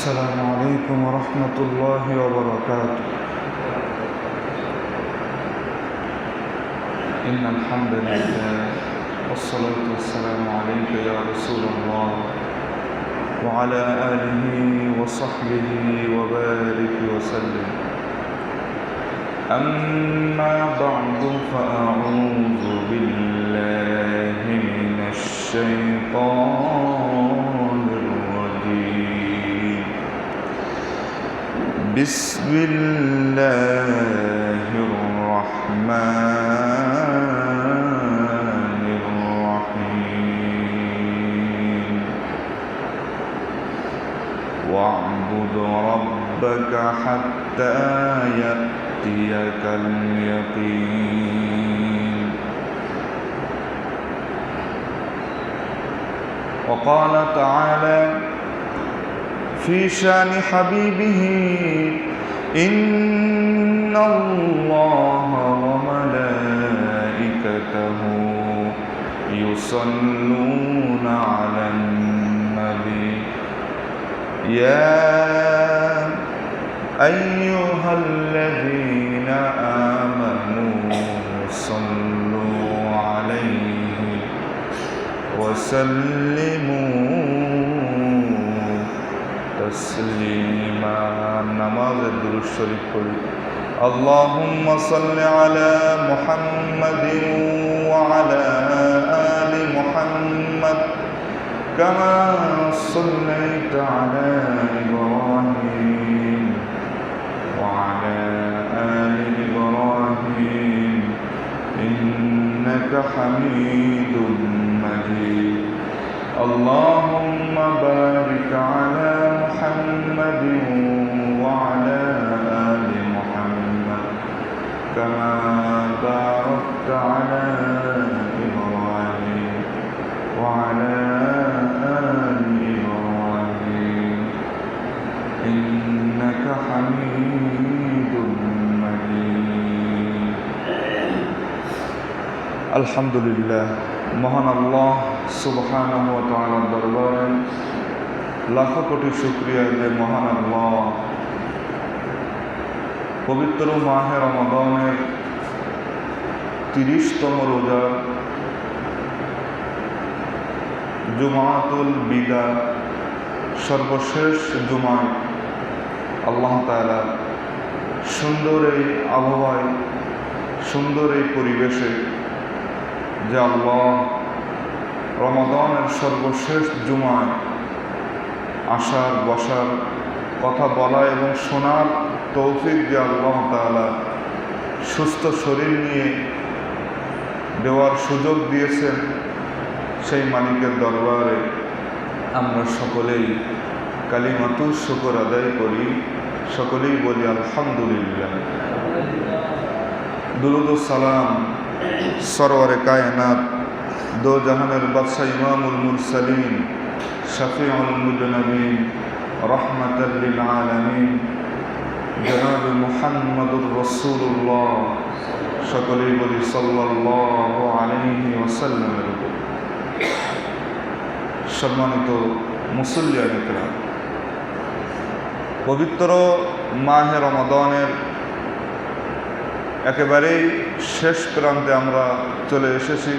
السلام عليكم ورحمة الله وبركاته. إن الحمد لله والصلاة والسلام عليك يا رسول الله وعلى آله وصحبه وبارك وسلم. أما بعد فأعوذ بالله من الشيطان الرجيم. بسم الله الرحمن الرحيم. واعبد ربك حتى يأتيك اليقين. وقال تعالى في شان حبيبه: إن الله وملائكته يصلون على النبي يا أيها الذين آمنوا صلوا عليه وسلموا تسليما. نماز الدروش شريف পড়ি। اللهم صل على محمد وعلى آل محمد كما صليت على إبراهيم وعلى آل إبراهيم إنك حميد مجيد. اللهم بارك على محمد وعلى آل محمد كما باركت على إبراهيم وعلى آل إبراهيم إنك حميد مجيد. الحمد لله। মহান আল্লাহ সুবহানাহু ওয়া তাআলার দরবারে লাখো কোটি শুকরিয়া যে মহান আল্লাহ পবিত্র মাহে রমাদানের 30তম রোজার জুমাতুল বিদা সর্বশেষ জুমায় আল্লাহ তাআলা সুন্দর এই আবহাওয়ায়, সুন্দর এই পরিবেশে যে আল্লাহ রমাদানের সর্বশেষ জুমায় আসার, বসার, কথা বলা এবং শোনার তৌফিক যে আল্লাহ তাআলা সুস্থ শরীর নিয়ে দেওয়ার সুযোগ দিয়েছেন, সেই মালিকের দরবারে আমরা সকলেই কালিমাতুর শুকর আদায় করি, সকলেই বলি আলহামদুলিল্লাহ। দুরূদ ও সালাম সরওয়ারে কায়নাত, দো জাহানের বাদশাহ ইমামুল মুরসালিন, শফিউল মুজনবিন, রহমাতাল লিল আলামিন জনাব মুহাম্মদুর রাসূলুল্লাহ, সকলেই বলি সাল্লাল্লাহু আলাইহি ওয়াসাল্লামের উপর। সম্মানিত মুসল্লিয়ান ইকরাম, পবিত্র মাহে রমাদানের একেবারেই শেষ প্রান্তে আমরা চলে এসেছি।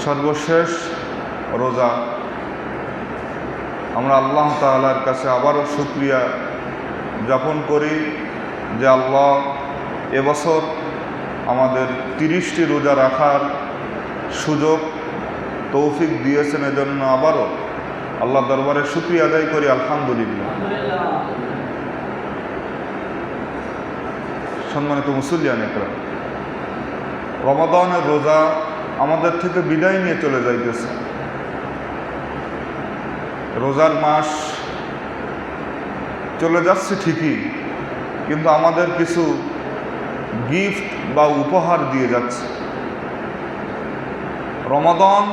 সর্বশেষ রোজা। আমরা আল্লাহ তাআলার কাছে আবারও শুকরিয়া জ্ঞাপন করি যে আল্লাহ এবছর আমাদের 30টি রোজা রাখার সুযোগ তৌফিক দিয়েছেন। এজন্য আবারও আল্লাহ দরবারে শুকরিয়া আদায় করি আলহামদুলিল্লাহ। সম্মানিত মুসল্লিয়ান ইকরাম, রমাদানের রোজা আমাদের থেকে বিদায় নিয়ে চলে যাইতেছে। রোজার মাস চলে যাচ্ছে ঠিকই, কিন্তু আমাদের কিছু গিফট বা উপহার দিয়ে যাচ্ছে। রমাদান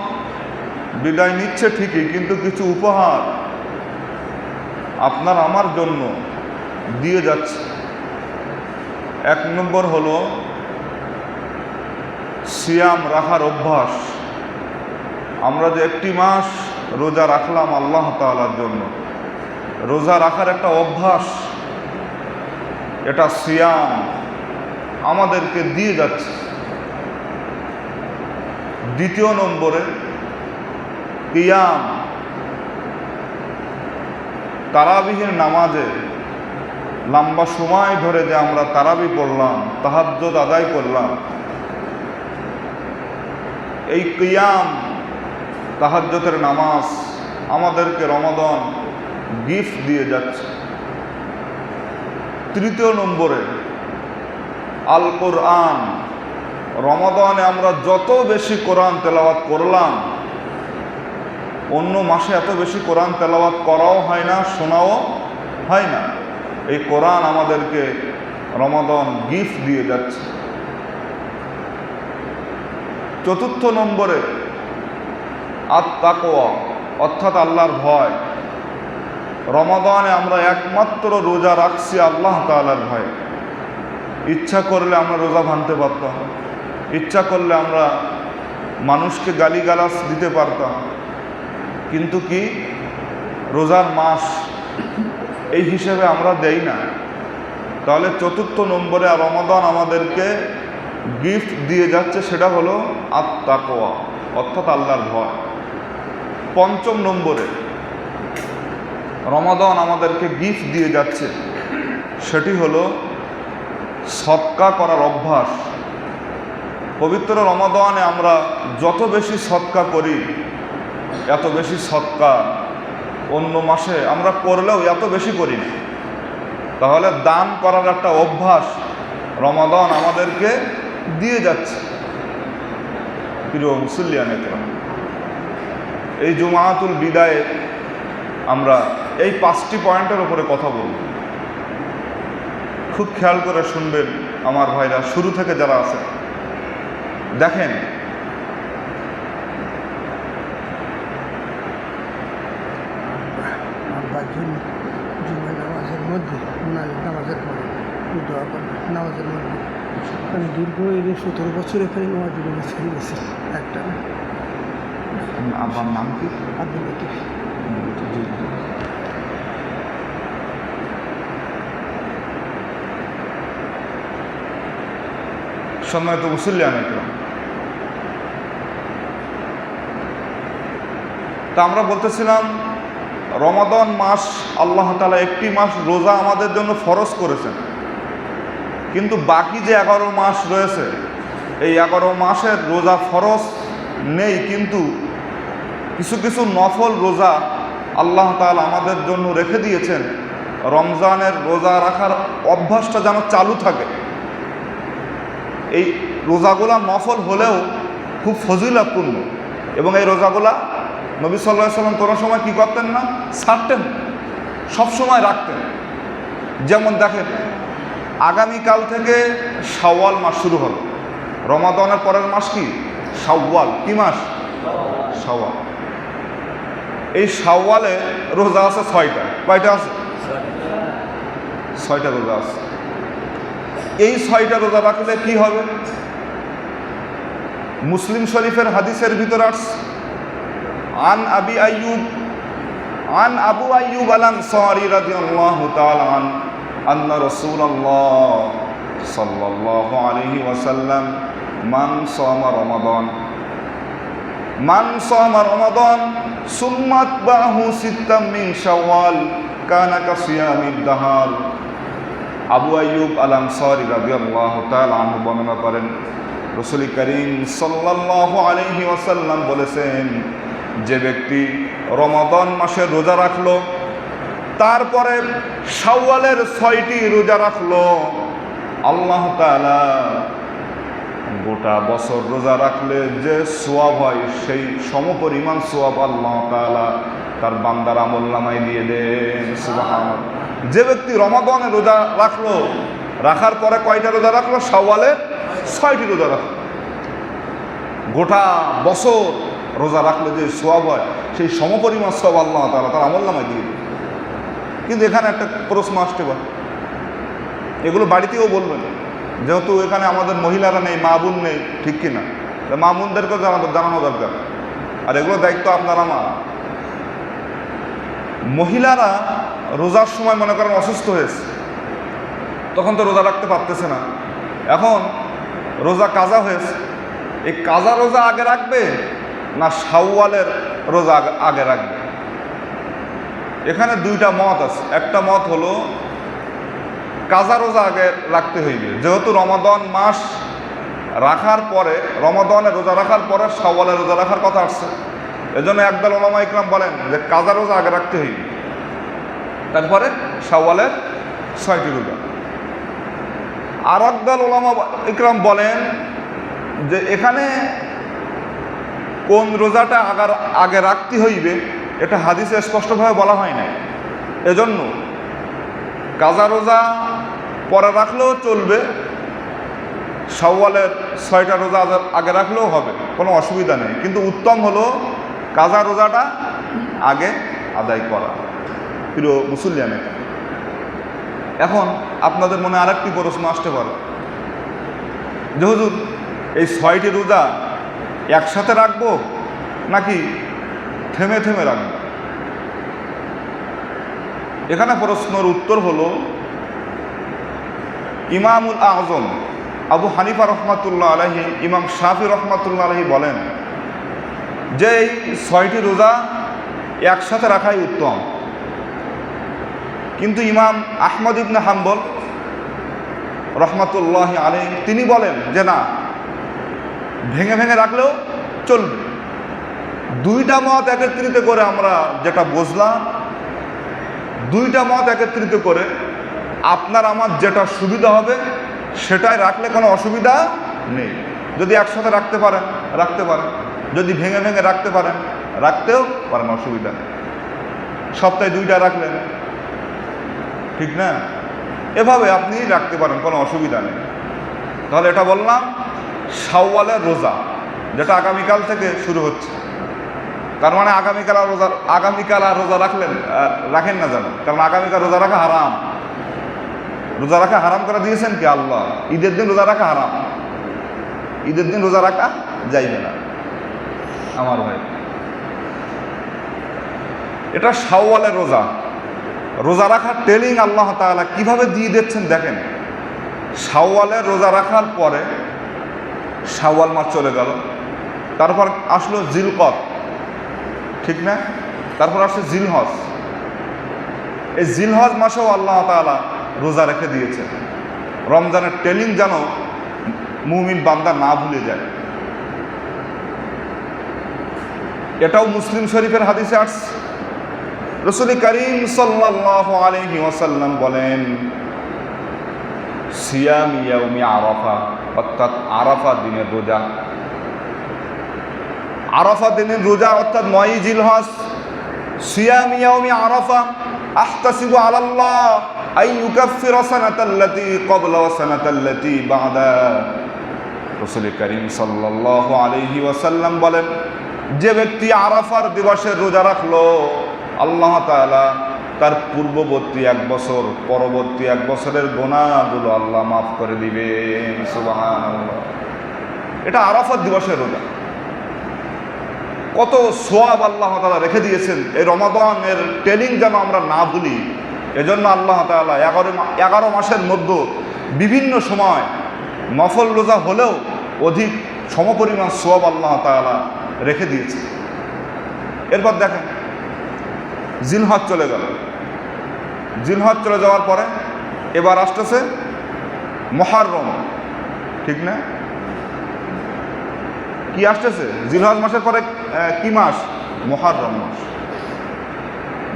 বিদায় নিচ্ছে ঠিকই, কিন্তু কিছু উপহার আপনার আমার জন্য দিয়ে যাচ্ছে। এক নম্বর হলো সিয়াম রাখার অভ্যাস। আমরা যে একটি মাস রোজা রাখলাম আল্লাহ তাআলার জন্য, রোজা রাখার একটা অভ্যাস, এটা সিয়াম আমাদেরকে দিয়ে যাচ্ছে। দ্বিতীয় নম্বরে কিয়াম, তারাবিহের নামাজে লম্বা সময় ধরে যে আমরা তারাবি পড়লাম, তাহাজ্জুদ আদায় করলাম, এই কিয়াম তাহাজ্জুদের নামাজ আমাদেরকে রমাদান গিফট দিয়ে যাচ্ছে। তৃতীয় নম্বরে আল কোরআন, রমাদানে আমরা যত বেশি কোরআন তেলাওয়াত করলাম, অন্য মাসে এত বেশি কোরআন তেলাওয়াত করাও হয় না, শোনাও হয় না। এই কোরআন আমাদেরকে রমাদান গিফট দিয়ে যাচ্ছে। চতুর্থ নম্বরে আত-তাকওয়া, অর্থাৎ আল্লাহর ভয়। রমাদানে আমরা একমাত্র রোজা রাখছি আল্লাহ তাআলার ভয়ে। ইচ্ছা করলে আমরা রোজা ভাঙতে পারতাম, ইচ্ছা করলে আমরা মানুষকে গালিগালাজ দিতে পারতাম, কিন্তু কি রোজার মাস এই হিসেবে আমরা দেই না। তাহলে চতুর্থ নম্বরে রমাদান আমাদেরকে গিফট দিয়ে যাচ্ছে, সেটা হলো আত-তাকওয়া, অর্থাৎ আল্লাহর ভয়। পঞ্চম নম্বরে রমাদান আমাদেরকে গিফট দিয়ে যাচ্ছে, সেটি হলো সদকা করার অভ্যাস। পবিত্র রমাদানে আমরা যত বেশি সদকা করি, এত বেশি সদকা অন্য মাসে আমরা করলেও এত বেশি করি না। তাহলে দান করার একটা অভ্যাস রমাদান আমাদেরকে দিয়ে যাচ্ছে। প্রিয় মুসল্লিয়ানে কেরাম, এই জুমাতুল বিদায়ে আমরা এই 5টি পয়েন্টের উপরে কথা বলব। খুব খেয়াল করে শুনবেন আমার ভাইরা, শুরু থেকে যারা আছে। দেখেন, নামাজের মধ্যে নামাজের পরে দোয়া করবে, নামাজের মধ্যে আমি দীর্ঘ 17 বছর এখানে নামাজ ছেড়ে গেছি একটা। আপনার নাম কি? আব্দুল লতিফ। সম্মানিত মুসল্লিয়ান একরাম, তা আমরা বলতেছিলাম রমাদান মাস আল্লাহ তাআলা একটি মাস রোজা আমাদের জন্য ফরজ করেছেন, কিন্তু বাকি যে 11 মাস রয়েছে এই 11 মাসের রোজা ফরজ নেই, কিন্তু কিছু কিছু নফল রোজা আল্লাহ তাআলা আমাদের জন্য রেখে দিয়েছেন। রমজানের রোজা রাখার অভ্যাসটা যেন চালু থাকে। এই রোজাগুলা নফল হলেও খুব ফজিলতপূর্ণ, এবং এই রোজাগুলা নবী সাল্লাল্লাহু আলাইহি ওয়াসাল্লাম কোনো সময় কী করতেন না, ছাড়তেন, সবসময় রাখতেন। যেমন দেখেন, আগামীকাল থেকে শাওয়াল মাস শুরু হলো। রমাদানের পরের মাস কি? শাওয়াল। কি মাস? শাওয়াল। এই শাওয়ালে রোজা আছে 6টা। কয়টা আছে? 6টা রোজা আছে। এই 6টা রোজা রাখলে কি হবে? মুসলিম শরীফের হাদিসের ভিতরে আসছে, আন আবু আইয়ুব আল আনসারী রাদিয়াল্লাহু তাআলা আন্না রাসূলুল্লাহ সাল্লাল্লাহু আলাইহি ওয়াসাল্লাম মান সামা রমাদান সুম্মা আতবাহু সিত্তাম মিন শাওয়াল কানা কাসিয়ামিদ দাহার। আবু আইয়ুব আল আনসারী রাদিয়াল্লাহু তাআলা আনহু বর্ণনা করেন, রাসূল করিম সাল্লাল্লাহু আলাইহি ওয়াসাল্লাম বলেছেন, যে ব্যক্তি রমাদান মাসে রোজা রাখলো, তারপরে শাওয়ালের 6টি রোজা রাখলো, আল্লাহ তাআলা গোটা বছর রোজা রাখলে যে সওয়াব হয় সেই সমপরিমাণ সওয়াব আল্লাহ তাআলা তার বান্দার আমলনামায় দিয়ে দেন। সুবহানাল্লাহ। যে ব্যক্তি রমাদানে রোজা রাখলো, রাখার পরে কয়টা রোজা রাখলো? শাওয়ালের 6টি রোজা রাখলো। গোটা বছর রোজা রাখলে যে সওয়াব হয় সেই সমপরিমাণ সওয়াব আল্লাহ তাআলা তার আমলনামায় দিয়ে দেন। কিন্তু এখানে একটা প্রশ্ন আসতে পারে, এগুলো বাড়িতেও বলবেন, যেহেতু এখানে আমাদের মহিলারা নেই, মা বোন নেই, ঠিক কিনা? মা বোনদেরকেও জানানো দরকার। আর এগুলো দায়িত্ব আপনার আমার। মহিলারা রোজার সময় মনে করেন অসুস্থ হয়েছে, তখন তো রোজা রাখতে পারতেছে না, এখন রোজা কাজা হয়েছে, এই কাজা রোজা আগে রাখবে না শাওয়ালের রোজা আগে রাখবে? এখানে দুইটা মত আছে। একটা মত হলো কাজা রোজা আগে রাখতে হইবে, যেহেতু রমাদান মাস রাখার পরে, রমাদানের রোজা রাখার পরে শাওয়ালের রোজা রাখার কথা আসছে, এজন্য একদল ওলামা ইকরাম বলেন যে কাজা রোজা আগে রাখতে হইবে, তারপরে শাওয়ালের 6টি রোজা। আর একদল ওলামা ইকরাম বলেন যে এখানে কোন রোজাটা আগে রাখতে হইবে এটা হাদিসে স্পষ্টভাবে বলা হয় নাই, এজন্য কাজা রোজা পরে রাখলেও চলবে, শাওয়ালের 6টা রোজা আগে রাখলেও হবে, কোনো অসুবিধা নেই, কিন্তু উত্তম হলো কাজা রোজাটা আগে আদায় করা। প্রিয় মুসল্লিয়ানে, এখন আপনাদের মনে আরেকটি প্রশ্ন আসতে পারে যে হুজুর এই 6টি রোজা একসাথে রাখবো নাকি থেমে থেমে রাখবো? এখানে প্রশ্নের উত্তর হলো ইমামুল আজম আবু হানিফা রহমাতুল্লাহ আলাইহি, ইমাম শাফি রহমাতুল্লাহ আলাইহি বলেন যে এই 6টি রোজা একসাথে রাখাই উত্তম, কিন্তু ইমাম আহমদ ইবনে হাম্বল রহমাতুল্লাহ আলাইহি তিনি বলেন যে না, ভেঙে ভেঙে রাখলেও চলবে। দুইটা মত একত্রিত করে আমরা যেটা বুঝলাম, দুইটা মত একত্রিত করে আপনার আমার যেটা সুবিধা হবে সেটাই রাখলে কোনো অসুবিধা নেই। যদি একসাথে রাখতে পারেন রাখতে পারেন, যদি ভেঙে ভেঙে রাখতে পারেন রাখতেও পারেন, অসুবিধা নেই। সপ্তাহে 2টা রাখলেন, ঠিক না? এভাবে আপনি রাখতে পারেন, কোনো অসুবিধা নেই। তাহলে এটা বললাম শাওয়ালের রোজা, যেটা আগামীকাল থেকে শুরু হচ্ছে। তার মানে আগামীকাল আর রোজা রাখেন না যেন, কারণ আগামীকাল রোজা রাখা হারাম। রোজা রাখা হারাম করে দিয়েছেন কি আল্লাহ। ঈদের দিন রোজা রাখা হারাম, ঈদের দিন রোজা রাখা যাইবে না আমার ভাই। এটা শাওয়ালের রোজা, রোজা রাখার ট্রেনিং আল্লাহ তাআলা কিভাবে দিয়ে দিচ্ছেন দেখেন। শাওয়ালের রোজা রাখার পরে শাওয়াল মাস চলে গেল, তারপর আসলো জিলকদ, ঠিক না? তারপর আসছে জিলহজ। এই জিলহজ মাসেও আল্লাহ তাআলা রোজা রেখে দিয়েছেন, রমজানের ট্রেনিং যেন মুমিন বান্দা না ভুলে যায়। এটাও মুসলিম শরীফের হাদিসে আসছে। রাসূল করিম সাল্লাল্লাহু আলাইহি ওয়াসাল্লাম বলেন, সিয়াম ইয়াউমি আরাফা, অর্থাৎ আরাফা দিনের রোজা। আরাফা দিনের রোজা অর্থাৎ 9ই জিলহজ। সিয়াম ইয়াউমি আরাফা আহতাসিবু আলাল্লাহ আই ইউকাফিরা সানাতাল্লাতী ক্বাবলা ওয়া সানাতাল্লাতী বা'দা। রাসূল করিম সাল্লাল্লাহু আলাইহি ওয়াসাল্লাম বলেন, যে ব্যক্তি আরাফার দিবসের রোজা রাখলো, আল্লাহ তাআলা তার পূর্ববর্তী 1 বছর, পরবর্তী 1 বছরের গুনাহগুলো আল্লাহ মাফ করে দিবেন। সুবহানাল্লাহ। এটা আরাফাত দিবসের রোজা। কত সওয়াব আল্লাহ তাআলা রেখে দিয়েছেন। এই রমাদানের ট্রেনিং যেন আমরা না ভুলি, এজন্য আল্লাহ তাআলা 11 মাসের মধ্যে বিভিন্ন সময় নফল রোজা হলেও অধিক সমপরিমাণ সওয়াব আল্লাহ তাআলা রেখে দিয়েছে। এরপর দেখেন জিলহজ চলে গেল। জিলহজ চলে যাওয়ার পরে এবার আসতেছে মুহররম, ঠিক না? কি আসতেছে? জিলহজ মাসের পরে কি মাস? মুহররম মাস।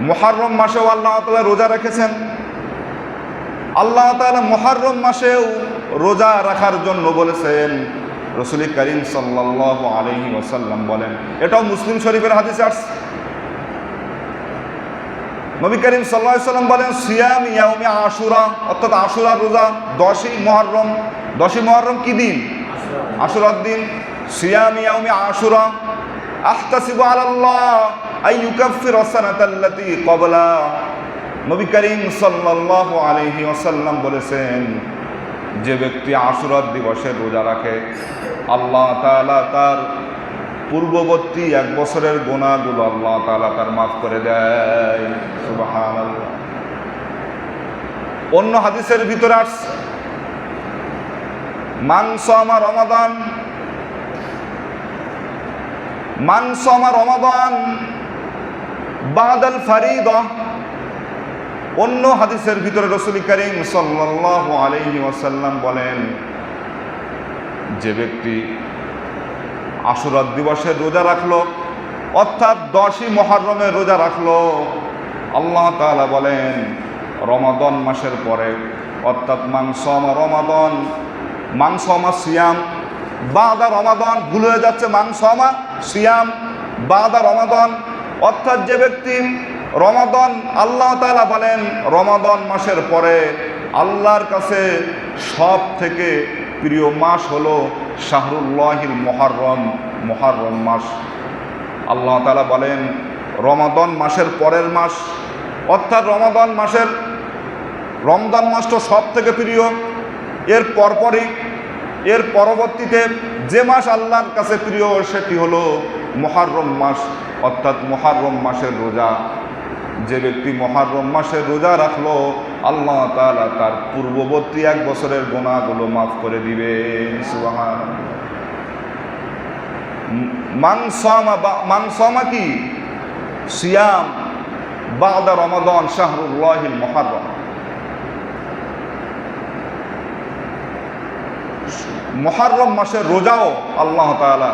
মুহররম মাসেও আল্লাহ তাআলা রোজা রেখেছেন। আল্লাহ তাআলা মুহররম মাসেও রোজা রাখার জন্য বলেছেন। রাসূল করিম সাল্লাল্লাহু আলাইহি ওয়াসাল্লাম বলেন, এটাও মুসলিম শরীফের হাদিসে আসছে। নবী করিম সাল্লাল্লাহু আলাইহি ওয়াসাল্লাম বলেন, সিয়াম ইয়াউমি আশুরা, অর্থাৎ আশুরার রোজা 10ই মুহররম। 10ই মুহররম কি দিন? আশুরার দিন। সিয়াম ইয়াউমি আশুরা আহতাসিবু আলাল্লাহ আই ইউকাফিরা সানাতাল্লাতী ক্বাবলা। নবী করিম সাল্লাল্লাহু আলাইহি ওয়াসাল্লাম বলেছেন, যে ব্যক্তি আশুরার দিবসের রোজা রাখে, আল্লাহ তাআলা তার পূর্ববর্তী 1 বছরের গুনাহগুলো আল্লাহ তাআলা তার মাফ করে দেয়। সুবহানাল্লাহ। অন্য হাদিসের ভিতরে আসছে মান সামা রমাদান বাদাল ফারিদা। অন্য হাদিসের ভিতরে রাসূল করিম সাল্লাল্লাহু আলাইহি ওয়াসাল্লাম বলেন, যে ব্যক্তি আশুরা দিবসের রোজা রাখলো, অর্থাৎ 10ই মুহররমের রোজা রাখলো, আল্লাহ তাআলা বলেন রমাদান মাসের পরে, অর্থাৎ মান সামা সিয়াম বাদা রমাদান, ভুল হয়ে যাচ্ছে, মান সামা সিয়াম বাদা রমাদান, অর্থাৎ যে ব্যক্তি রমাদান, আল্লাহ তাআলা বলেন রমাদান মাসের পরে আল্লাহর কাছে সব থেকে প্রিয় মাস হলো শাহরুল্লাহিল মুহররম মাস। আল্লাহ তাআলা বলেন রমাদান মাসের পরের মাস, অর্থাৎ রমাদান মাসটা সব থেকে প্রিয়। এর পরবর্তীতে যে মাস আল্লাহর কাছে প্রিয় সেটি হলো মুহররম মাস, অর্থাৎ মুহররম মাসের রোজা। যে ব্যক্তি মুহররম মাসের রোজা রাখলো, আল্লাহ তাআলা তার পূর্ববর্তী 1 বছরের গুনাহগুলো মাফ করে দিবে। সুবহানাল্লাহ। মান সামা কি সিয়াম বাদা রমাদান শাহরুল্লাহিল মুহররম। মুহররম মাসের রোজাও আল্লাহ তাআলা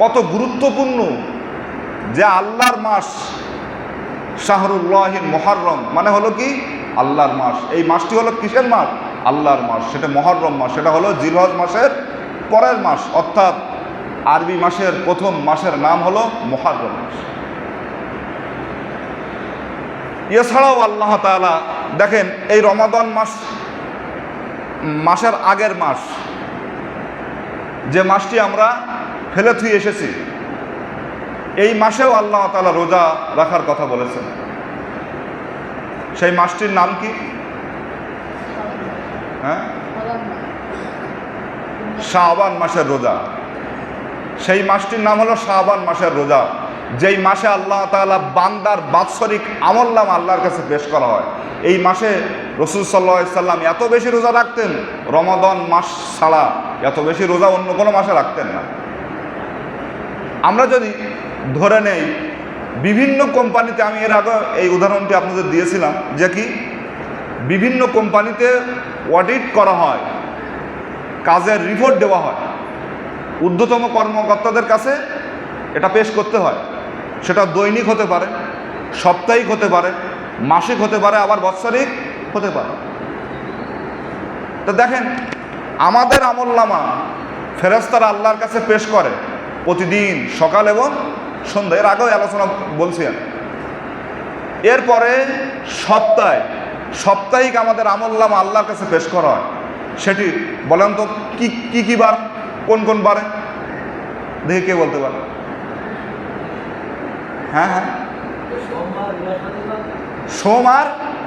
কত গুরুত্বপূর্ণ, যে আল্লাহর মাস শাহরুল্লাহিল মুহররম মানে হলো কি আল্লাহর মাস। এই মাসটি হলো কিসের মাস? আল্লাহর মাস। সেটা মুহররম মাস, সেটা হলো জিলহজ মাসের পরের মাস, অর্থাৎ আরবি মাসের প্রথম মাসের নাম হলো মুহররম মাস। এছাড়াও আল্লাহ তাআলা দেখেন এই রমাদান মাসের আগের মাস, যে মাসটি আমরা ফেলে থুয়ে এসেছি, এই মাসেও আল্লাহ তাআলা রোজা রাখার কথা বলেছেন। সেই মাসটির নাম কি? হ্যাঁ, শাবান মাসের রোজা। সেই মাসটির নাম হলো শাবান মাসের রোজা, যেই মাসে আল্লাহ তাআলা বান্দার বাৎসরিক আমলনামা আল্লাহর কাছে পেশ করা হয়। এই মাসে রাসূল সাল্লাল্লাহু আলাইহি সাল্লাম এত বেশি রোজা রাখতেন, রমাদান মাস ছাড়া এত বেশি রোজা অন্য কোনো মাসে রাখতেন না। আমরা যদি ধরে নেই বিভিন্ন কোম্পানিতে, আমি এর আগে এই উদাহরণটি আপনাদের দিয়েছিলাম, যে কি বিভিন্ন কোম্পানিতে অডিট করা হয়, কাজের রিপোর্ট দেওয়া হয়, ঊর্ধ্বতম কর্মকর্তাদের কাছে এটা পেশ করতে হয়। সেটা দৈনিক হতে পারে, সাপ্তাহিক হতে পারে, মাসিক হতে পারে, আবার বাৎসরিক হতে পারে। তো দেখেন আমাদের আমলনামা ফেরেশতারা আল্লাহর কাছে পেশ করে প্রতিদিন সকাল এবং সন্ধ্যা। এর আগেও আলোচনা বলছিলেন। এরপরে সাপ্তাহিক আমাদের আমলনামা আল্লাহর কাছে পেশ করা হয়। সেটি বলেন তো কি বার, কোন বারে? দেখে কে বলতে পারে? হ্যাঁ, সোম আর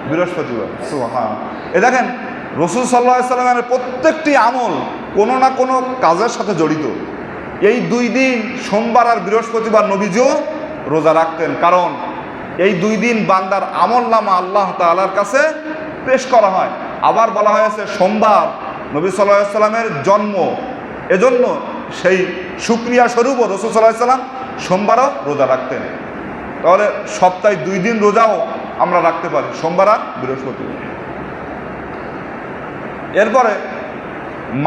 বৃহস্পতিবার। সুবহান। এ দেখেন রাসূল সাল্লাল্লাহু আলাইহি সাল্লামের প্রত্যেকটি আমল কোনো না কোনো কাজের সাথে জড়িত। এই 2 দিন সোমবার আর বৃহস্পতিবার নবীজিও রোজা রাখতেন, কারণ এই 2 দিন বান্দার আমলনামা আল্লাহ তাআলার কাছে পেশ করা হয়। আবার বলা হয়েছে সোমবার নবী সাল্লাল্লাহু আলাইহি সাল্লামের জন্ম, এজন্য সেই শুকরিয়া স্বরূপও রাসূল সাল্লাল্লাহু আলাইহি সাল্লাম সোমবারও রোজা রাখতেন। তাহলে সপ্তাহে 2 দিন রোজাও আমরা রাখতে পারি, সোমবার আর বৃহস্পতিবার। এরপরে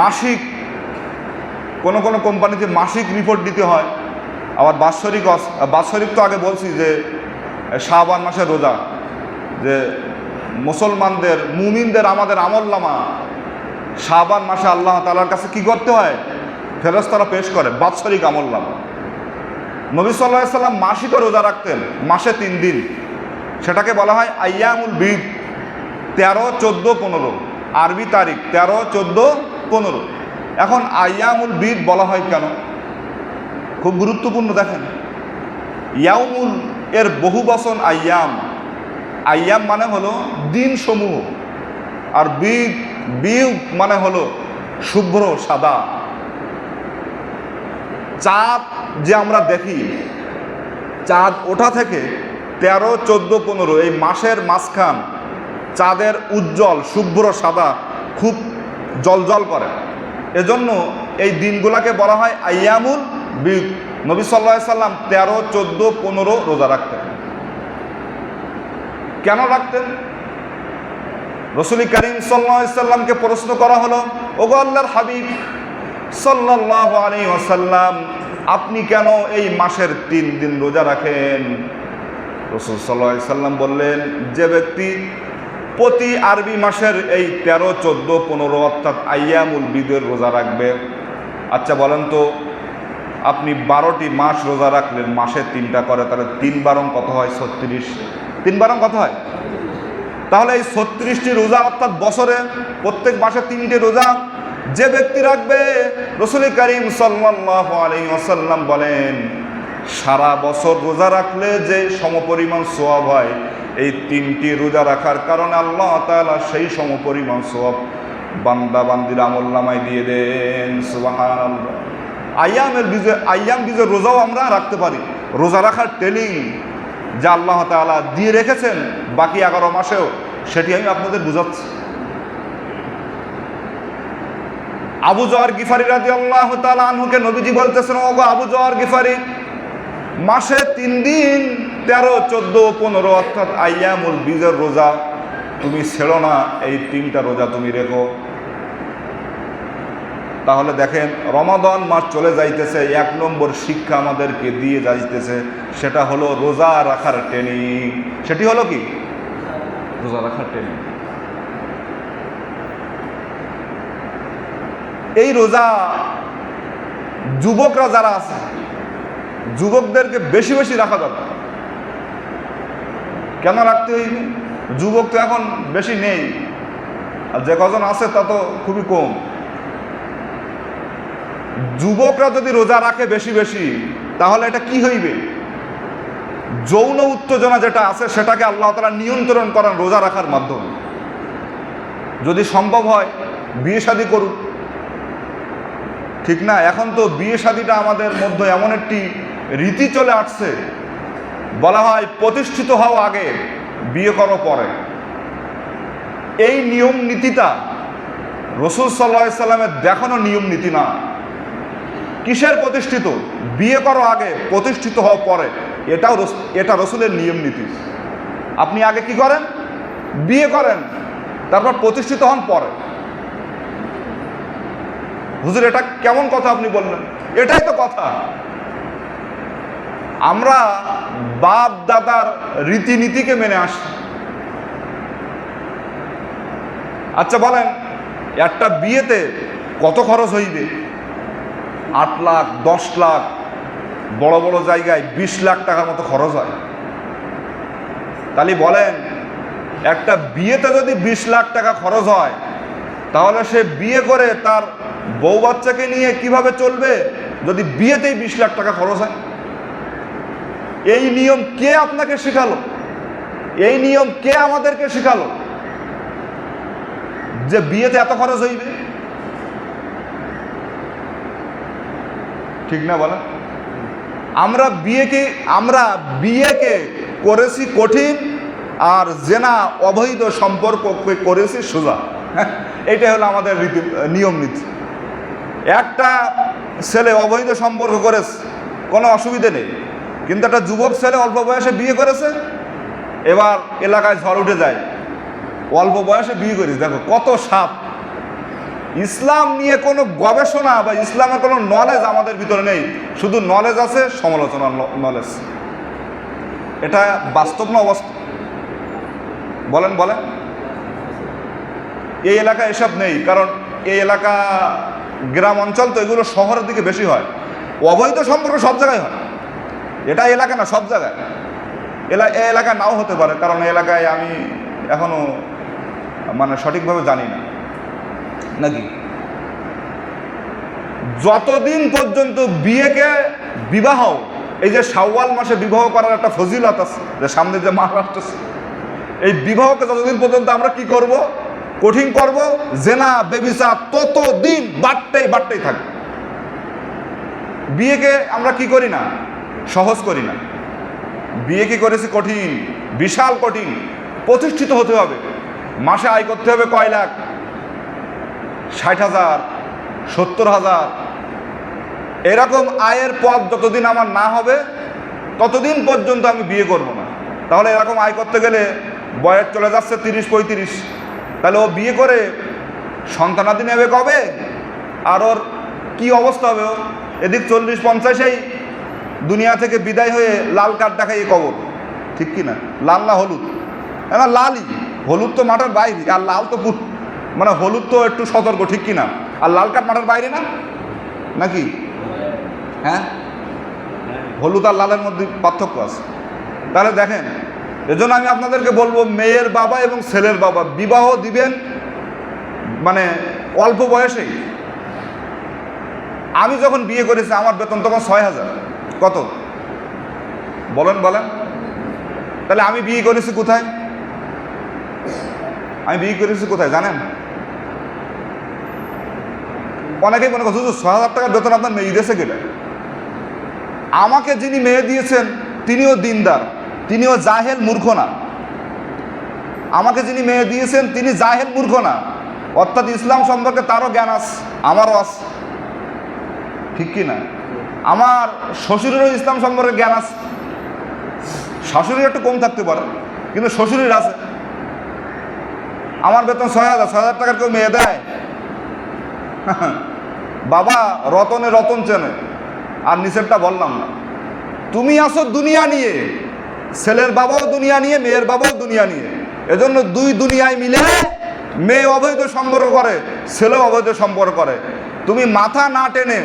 মাসিক, কোনো কোম্পানিতে মাসিক রিপোর্ট দিতে হয়, আবার বাৎসরিক তো আগে বলছি যে শাবান মাসের রোজা, যে মুসলমানদের মুমিনদের আমাদের আমলনামা শাবান মাসে আল্লাহ তাআলার কাছে কি করতে হয়? ফেরেশতারা পেশ করে বাৎসরিক আমলনামা। নবী সাল্লাল্লাহু আলাইহি সাল্লাম মাসিকও রোজা রাখতেন, মাসে 3 দিন। সেটাকে বলা হয় আইয়ামুল বিদ, 13, 14, 15 আরবি তারিখ, 13, 14, 15। এখন আইয়ামুল বিদ বলা হয় কেন? খুব গুরুত্বপূর্ণ। দেখেন ইয়াউমুল এর বহু বচন আইয়াম মানে হলো দিন সমূহ, আর বিদ মানে হলো শুভ্র সাদা। চাঁদ যে আমরা দেখি, চাঁদ ওঠা থেকে 13, 14, 15 এই মাসের মাঝখান চাঁদের উজ্জ্বল শুভ্র সাদা খুব জলজল করে। এজন্য এই দিনগুলোকে বলা হয় আইয়ামুল বিদ। নবী সাল্লাল্লাহু আলাইহি সাল্লাম 13, 14, 15 রোজা রাখতেন। কেন রাখতেন? রাসূল করিম সাল্লাল্লাহু আলাইহি সাল্লামকে প্রশ্ন করা হলো, ওগো আল্লাহর হাবিব সাল্লাল্লাহু আলাইহি ওয়াসাল্লাম, আপনি কেন এই মাসের 3 দিন রোজা রাখেন? রাসূল সাল্লাল্লাহু আলাইহি সাল্লাম বললেন, যে ব্যক্তি প্রতি আরবি মাসের এই 13, 14, 15 অর্থাৎ আইয়ামুল বিদের রোজা রাখবে। আচ্ছা বলেন তো, আপনি 12টি মাস রোজা রাখলেন, মাসে 3টা করে, তাহলে 3 বারং কত হয়? 36। 3 বারং কত হয়? তাহলে এই 36টি রোজা অর্থাৎ বছরে প্রত্যেক মাসে 3টে রোজা যে ব্যক্তি রাখবে, রাসূল করিম সাল্লাল্লাহু আলাইহি ওয়াসাল্লাম বলেন, সারা বছর রোজা রাখলে যে সমপরিমাণ সওয়াব হয়, এই 3টি রোজা রাখার কারণে আল্লাহ তাআলা সেই সমপরিমাণ সওয়াব বান্দা বান্দির আমলনামায় দিয়ে দেন। সুবহানাল্লাহ। আইয়াম বিজের রোজাও আমরা রাখতে পারি। রোজা রাখার ট্রেনিং যা আল্লাহ তাআলা দিয়ে রেখেছেন বাকি 11 মাসেও, সেটি আমি আপনাদের বুঝাচ্ছি। আবু যর গিফারি রাদিয়াল্লাহু তাআলা আনহুকে নবীজি বলতেছেন, ওগো আবু যর গিফারি, মাসে 3 দিন 13, 14, 15 অর্থাৎ আইয়ামুল বিজের রোজা তুমি ছেড়ো না, এই 3টা রোজা তুমি রেখো। তাহলে দেখেন, রমাদান মাস চলে যাইতেছে, 1 নম্বর শিক্ষা আমাদেরকে দিয়ে যাইতেছে, সেটা হলো রোজা রাখার ট্রেনিং। সেটি হলো কি? রোজা রাখার ট্রেনিং। এই রোজা যুবকরা যারা আছে, যুবকদেরকে বেশি বেশি রাখা দরকার। কেন রাখতে হইবে? যুবক তো এখন বেশি নেই, আর যে কজন আছে তা তো খুবই কম। যুবকরা যদি রোজা রাখে বেশি বেশি, তাহলে এটা কি হইবে? যৌন উত্তেজনা যেটা আছে সেটাকে আল্লাহ তাআলা নিয়ন্ত্রণ করেন রোজা রাখার মাধ্যমে। যদি সম্ভব হয় বিয়ে শাদী করুন, ঠিক না? এখন তো বিয়ে শাদীটা আমাদের মধ্যে এমন একটি রীতি চলে আসছে, বলা হয় প্রতিষ্ঠিত হও আগে, বিয়ে করো পরে। এই নিয়ম নীতিটা রাসূল সাল্লাল্লাহু আলাইহি সাল্লামের দেখানো নিয়ম নীতি না। কিসের প্রতিষ্ঠিত? বিয়ে করো আগে, প্রতিষ্ঠিত হও পরে। এটা রাসূলের নিয়ম নীতি। আপনি আগে কি করেন? বিয়ে করেন, তারপর প্রতিষ্ঠিত হন পরে। হুজুর, এটা কেমন কথা আপনি বললেন? এটাই তো কথা। আমরা বাপ দাদার রীতিনীতিকে মেনে আসি। আচ্ছা বলেন, একটা বিয়েতে কত খরচ হইবে? 8 লাখ, 10 লাখ, বড় বড় জায়গায় 20 লাখ টাকার মতো খরচ হয়। তাহলে বলেন, একটা বিয়েতে যদি 20 লাখ টাকা খরচ হয়, তাহলে সে বিয়ে করে তার বউ বাচ্চাকে নিয়ে কিভাবে চলবে যদি বিয়েতেই 20 লাখ টাকা খরচ হয়? এই নিয়ম কে আপনাকে শেখালো? এই নিয়ম কে আমাদেরকে শেখালো যে বিয়েতে এত খরচ হইবে? ঠিক না বলেন? আমরা বিয়েকে করেছি কঠিন, আর জেনা অবৈধ সম্পর্ককে করেছি সোজা। এইটাই হলো আমাদের নিয়ম নীতি। একটা ছেলে অবৈধ সম্পর্ক করেছে, কোনো অসুবিধে নেই, কিন্তু একটা যুবক ছেলে অল্প বয়সে বিয়ে করেছে, এবার এলাকায় ঝড় উঠে যায়, অল্প বয়সে বিয়ে করেছে। দেখো কত সাপ! ইসলাম নিয়ে কোনো গবেষণা বা ইসলামের কোনো নলেজ আমাদের ভিতরে নেই, শুধু নলেজ আছে সমালোচনার নলেজ। এটা বাস্তব না অবাস্তব? বলেন বলেন। এই এলাকায় এসব নেই, কারণ এই এলাকা গ্রাম অঞ্চল তো, এগুলো শহরের দিকে বেশি হয়। অবৈধ সম্পর্ক সব জায়গায় হয়, এটা এলাকা না, সব জায়গায়। এই এলাকা নাও হতে পারে, কারণ এই এলাকায় আমি এখনো সঠিকভাবে জানি না, নাকি? যতদিন পর্যন্ত বিবাহ, এই যে শাওয়াল মাসে বিবাহ করার একটা ফজিলত আছে, যে সামনে যে মাস আসতেছে, এই বিবাহকে যতদিন পর্যন্ত আমরা কি করব? কঠিন করব, জেনা বেবিচার ততদিন বাড়তেই থাকবে। বিয়েকে আমরা কি করি না? সহজ করি না। বিয়ে কি করেছি কঠিন, বিশাল কঠিন। প্রতিষ্ঠিত হতে হবে, মাসে আয় করতে হবে কয় লাখ? 60,000, 70,000। এরকম আয়ের পথ যতদিন আমার না হবে ততদিন পর্যন্ত আমি বিয়ে করব না। তাহলে এরকম আয় করতে গেলে বয়স চলে যাচ্ছে 30-35, তাহলে ও বিয়ে করে সন্তানাদি নেবে কবে? আর ওর কী অবস্থা হবে? ও এদিক 40-50-এই দুনিয়া থেকে বিদায় হয়ে লাল কার্ড দেখাই কবর, ঠিক কি না? লাল না হলুদ? না, লালই। হলুদ তো মাঠের বাইরে, আর লাল তো মানে হলুদ তো একটু সতর্ক, ঠিক কি না? আর লাল কার্ড মাঠের বাইরে না নাকি? হ্যাঁ, হলুদ আর লালের মধ্যে পার্থক্য আছে। তাহলে দেখেন, এজন্য আমি আপনাদেরকে বলবো, মেয়ের বাবা এবং ছেলের বাবা বিবাহ দিবেন মানে অল্প বয়সেই। আমি যখন বিয়ে করেছি আমার বেতন তখন 6,000। কত বলেন? তাহলে আমি বিয়ে করেছি কোথায়? আমি বিয়ে করেছি কোথায় জানেন? অনেকেই মনে করছে 6,000 টাকার বেতন আপনার মেয়ে দিয়েছে কেটে। আমাকে যিনি মেয়ে দিয়েছেন তিনিও দিনদার, তিনিও জাহেল মূর্খ না। আমাকে যিনি মেয়ে দিয়েছেন তিনি জাহেল মূর্খ না, অর্থাৎ ইসলাম সম্পর্কে তারও জ্ঞান আছে, আমারও আছে, ঠিক কি না? আমার শ্বশুরেরও ইসলাম সম্পর্কে জ্ঞান আছে। শাশুড়ির একটু কম থাকতে পারে, কিন্তু শ্বশুরের আছে। আমার বেতন 6,000 টাকার কেউ মেয়ে দেয়? বাবা রতনে রতন চেনে। আর নিচেরটা বললাম না। তুমি আসো দুনিয়া নিয়ে, ছেলের বাবাও দুনিয়া নিয়ে, মেয়ের বাবাও দুনিয়া নিয়ে। এজন্য দুই দুনিয়ায় মিলে মেয়ে অবৈধ সম্পর্ক করে, ছেলেও অবৈধ সম্পর্ক করে। তুমি মাথা না টেনে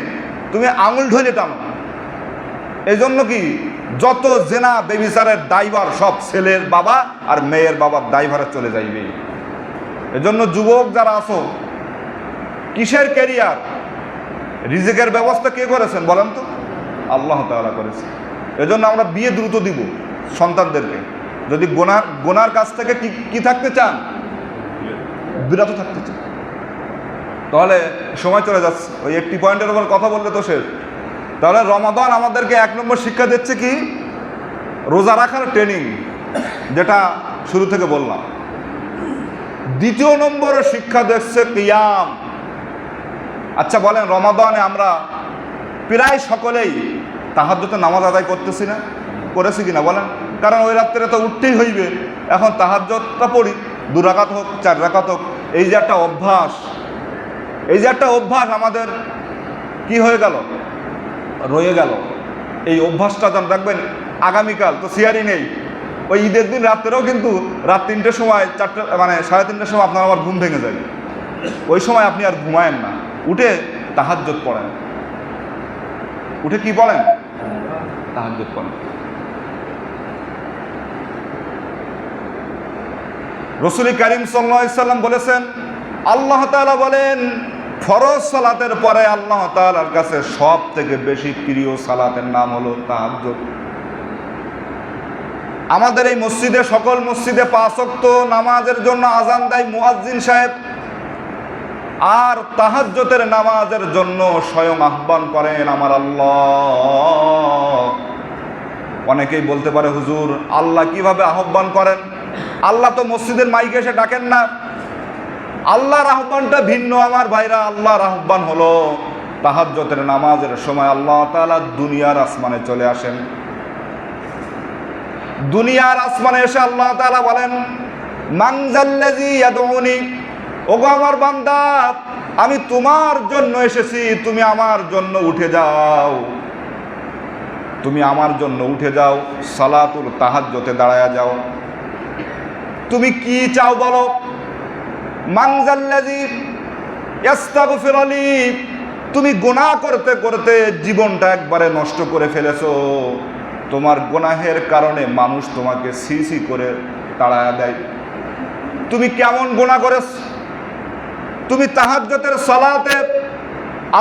তুমি আঙুল ঢলে টানো। এই জন্য কি যত জেনা বেবিচারের দায়ভার সব ছেলের বাবা আর মেয়ের বাবার দায়ভারে চলে যাইবে। এজন্য যুবক যারা আছো, কিসের ক্যারিয়ার? রিজিকের ব্যবস্থা কে করেছেন বলেন তো? আল্লাহ তাআলা করেছে। এজন্য আমরা বিয়ে দ্রুত দিব সন্তানদেরকে। যদি গোনার কাছ থেকে কি থাকতে চান, বিরত থাকতে চান, তাহলে সময় চলে যাচ্ছে। ওই 80 পয়েন্টের উপর কথা বললে তো শেষ। তাহলে রমাদান আমাদেরকে 1 নম্বর শিক্ষা দিচ্ছে কি? রোজা রাখার ট্রেনিং, যেটা শুরু থেকে বললাম। 2 নম্বর শিক্ষা দিচ্ছে কিয়াম। আচ্ছা বলেন, রমাদানে আমরা প্রায় সকলেই তাহাজ্জুদে নামাজ আদায় করতেছি না? করেছি কিনা বলেন? কারণ ওই রাত্রে তো উঠতেই হইবে। এখন তাহাজ্জুদটা পড়ি, 2 রাকাত হোক 4 রাকাত হোক। এই যে একটা অভ্যাস আমাদের কি হয়ে গেল, রয়ে গেল। এই অভ্যাসটা যেন রাখবেন। আগামীকাল তো সিয়ারি নেই, ওই ঈদের দিন রাত্রেও কিন্তু রাত 3টের সময় 4টে মানে 3:30টার সময় আপনার আবার ঘুম ভেঙে যায়। ওই সময় আপনি আর ঘুমায়েন না, উঠে তাহাজ্জুদ পড়েন। উঠে কি পড়েন? তাহাজ্জুদ পড়েন। রাসূল কারীম সাল্লাল্লাহু আলাইহি সাল্লাম বলেছেন, আল্লাহ তাআলা বলেন, ফরজ সালাতের পরে আল্লাহ তাআলার কাছে সব থেকে বেশি প্রিয় সালাতের নাম হলো তাহাজ্জুদ। আমাদের এই মসজিদে, সকল মসজিদে 5 ওয়াক্ত নামাজের জন্য আজান দেয় মুয়াজ্জিন সাহেব, আর তাহাজ্জুদের নামাজের জন্য স্বয়ং আহ্বান করেন আমার আল্লাহ। অনেকেই বলতে পারে, হুজুর আল্লাহ কিভাবে আহ্বান করেন? আল্লাহ তো মসজিদের মাইকে এসে ডাকেন না। আল্লাহর আহ্বানটা ভিন্ন আমার ভাইরা। আল্লাহর আহ্বান হলো তাহাজ্জুদের নামাজের সময় আল্লাহ তাআলা দুনিয়ার আসমানে চলে আসেন। দুনিয়ার আসমানে এসে আল্লাহ তাআলা বলেন, মান যাল্লাযী ইয়াদউনি, ওগো আমার বান্দা, আমি তোমার জন্য এসেছি, তুমি আমার জন্য উঠে যাও, তুমি আমার জন্য উঠে যাও, সালাতুল তাহাজ্জুদে দাঁড়ায়া যাও। তুমি কি চাও বলো? মান যাল্লাযী ইস্তাগফিরু লি, তুমি গুনাহ করতে করতে জীবনটা একবারে নষ্ট করে ফেলেছো। তোমার গুনাহের কারণে মানুষ তোমাকে সি করে তাড়ায়া দেয়। তুমি কেমন গুনাহ করেছো? তুমি তাহাজ্জুদের সালাতে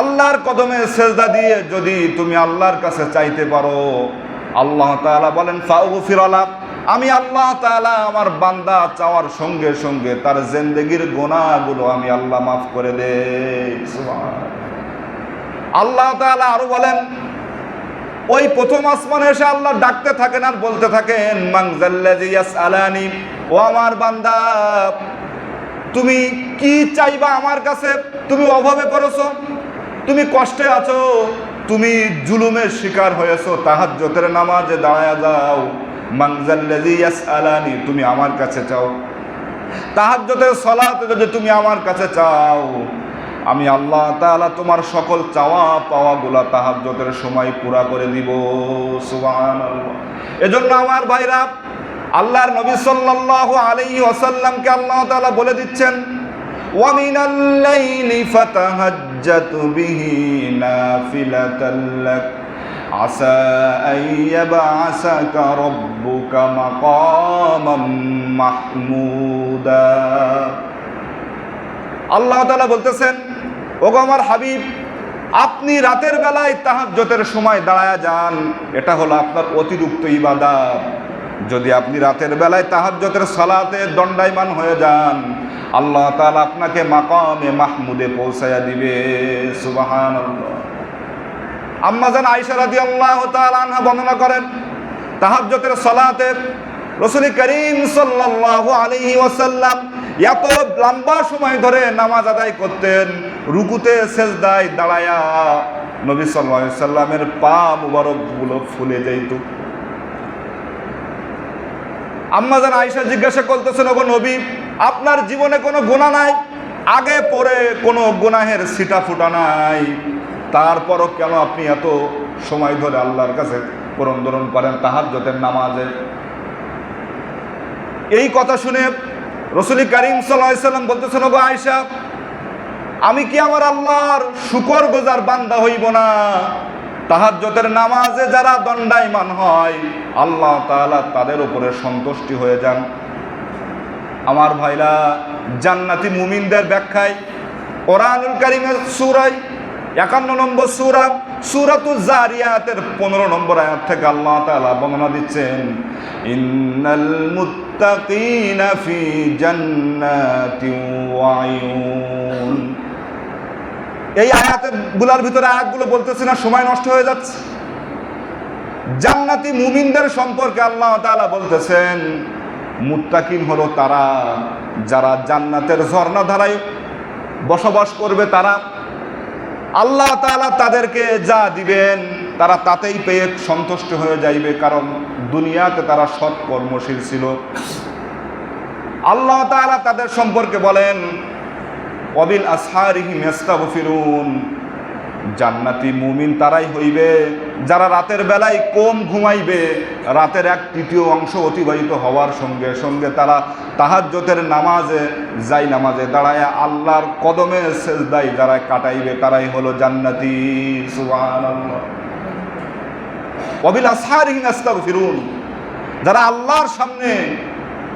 আল্লাহর কদমে সেজদা দিয়ে যদি তুমি আল্লাহর কাছে চাইতে পারো, আল্লাহ তাআলা বলেন ফাগফির লাহ, আমি আল্লাহ তাআলা আমার বান্দা চাওয়ার সঙ্গে সঙ্গে তার জিন্দেগীর গুনাহগুলো আমি আল্লাহ মাফ করে দেই। সুবহানাল্লাহ। আল্লাহ তাআলা আরো বলেন, ওই প্রথম আসমানে এসে আল্লাহ ডাকতে থাকেন আর বলতে থাকেন, মান যাল্লাযী ইয়াসআলানি, ও আমার বান্দা তুমি কি চাইবা আমার কাছে? তুমি অভাবে পড়েছো, তুমি কষ্টে আছো, তুমি জুলুমের শিকার হয়েছো, তাহাজ্জুদের নামাজে দাঁড়ায়া যাও। মানজাল্লাযী ইয়াসআলানি, তুমি আমার কাছে চাও। তাহাজ্জুদের সালাতে যদি তুমি আমার কাছে চাও, আমি আল্লাহ তাআলা তোমার সকল চাওয়া পাওয়াগুলা তাহাজ্জুদের সময় পুরা করে দিব। সুবহানাল্লাহ। এজন্য আমার ভাইরা, আল্লাহর নবী সাল্লাল্লাহু আলাইহি ওয়াসাল্লামকে আল্লাহ তাআলা বলে দিচ্ছেন, ওয়া মিনাল লাইলি ফাতাহাজ্জাত বিহি নাফিলাতাল লাক আসা আন ইয়াবআসাকা রাব্বুকা মাকামান মাহমুদা। আল্লাহ তাআলা বলতেছেন, ওগো আমার হাবিব, আপনি রাতের বেলায় তাহাজ্জুদের সময় দাঁড়ায়া যান, এটা হলো আপনার অতিরিক্ত ইবাদত। যদি আপনি রাতের বেলায় তাহাজ্জুদের সালাতে দণ্ডায়মান হয়ে যান, আল্লাহ তাআলা আপনাকে মাকামে মাহমুদে পৌঁছায়া দিবে। সুবহানাল্লাহ। আম্মা জান আয়েশা রাদিয়াল্লাহু তাআলা আনহা বর্ণনা করেন, তাহাজ্জুদের সালাতে রাসূল করিম সাল্লাল্লাহু আলাইহি ওয়াসাল্লাম এত লম্বা সময় ধরে নামাজ আদায় করতেন, রুকুতে সেজদায় দাঁড়ায়া নবী সাল্লাল্লাহু আলাইহি সাল্লামের পা মুবারকগুলো ফুলে যাইত। আম্মা জান আয়েশা জিজ্ঞাসা করতেছেন, ওগো নবী, আপনার জীবনে কোনো গুনাহ নাই, আগে পরে কোনো গুনাহের ছিটা ফুটা নাই, তারপরও কেন আপনি এত সময় ধরে আল্লাহর কাছে ক্রন্দন করেন তাহাজ্জুদের নামাজে? এই কথা শুনে রাসূল করিম সাল্লাল্লাহু আলাইহি সাল্লাম বলতেছেন, ওগো আয়েশা, আমি কি আমার আল্লাহর শুকরগুজার বান্দা হইব না? তাহাজ্জুদের নামাজে যারা দণ্ডায়মান হয়, আল্লাহ তাআলা তাদের উপরে সন্তুষ্টি হয়ে যান। আমার ভাইরা, জান্নাতি মুমিনদের ব্যাখ্যায় কোরআনুল কারীমের সূরা 51 নম্বর সূরা সূরাতুজ জারিয়াতের 15 নম্বর আয়াত থেকে আল্লাহ তাআলা বর্ণনা দিচ্ছেন, ইন্নাল মুত্তাকিনা ফি জান্নাতিন ওয়া আয়ুন। এই আয়াতগুলোর ভিতরে আয়াতগুলো বলতেছি না, সময় নষ্ট হয়ে যাচ্ছে। জান্নাতি মুমিনদের সম্পর্কে আল্লাহ তাআলা বলতেছেন, মুত্তাকিন হলো তারা যারা জান্নাতের ঝর্ণাধারায় বসবাস করবে। তারা আল্লাহ তাআলা তাদেরকে যা দিবেন তারা তাতেই পেয়ে সন্তুষ্ট হয়ে যাইবে, কারণ দুনিয়াতে তারা সৎ কর্মশীল ছিল। আল্লাহ তাআলা তাদের সম্পর্কে বলেন, ওয়াবিল আসহারিহিম ইস্তাগফিরুন। জান্নাতি মুমিন তারাই হইবে যারা রাতের বেলায় কম ঘুমাইবে, রাতের 1/3 অংশ অতিবাহিত হওয়ার সঙ্গে সঙ্গে তারা তাহাজ্জুদের নামাজে নামাজে দাঁড়ায় আল্লাহর কদমে সেজদায় যারা কাটাইবে, তারাই হলো জান্নাতি। সুবহানাল্লাহ। ওয়াবিল আসহারিহিম ইস্তাগফিরুন, যারা আল্লাহর সামনে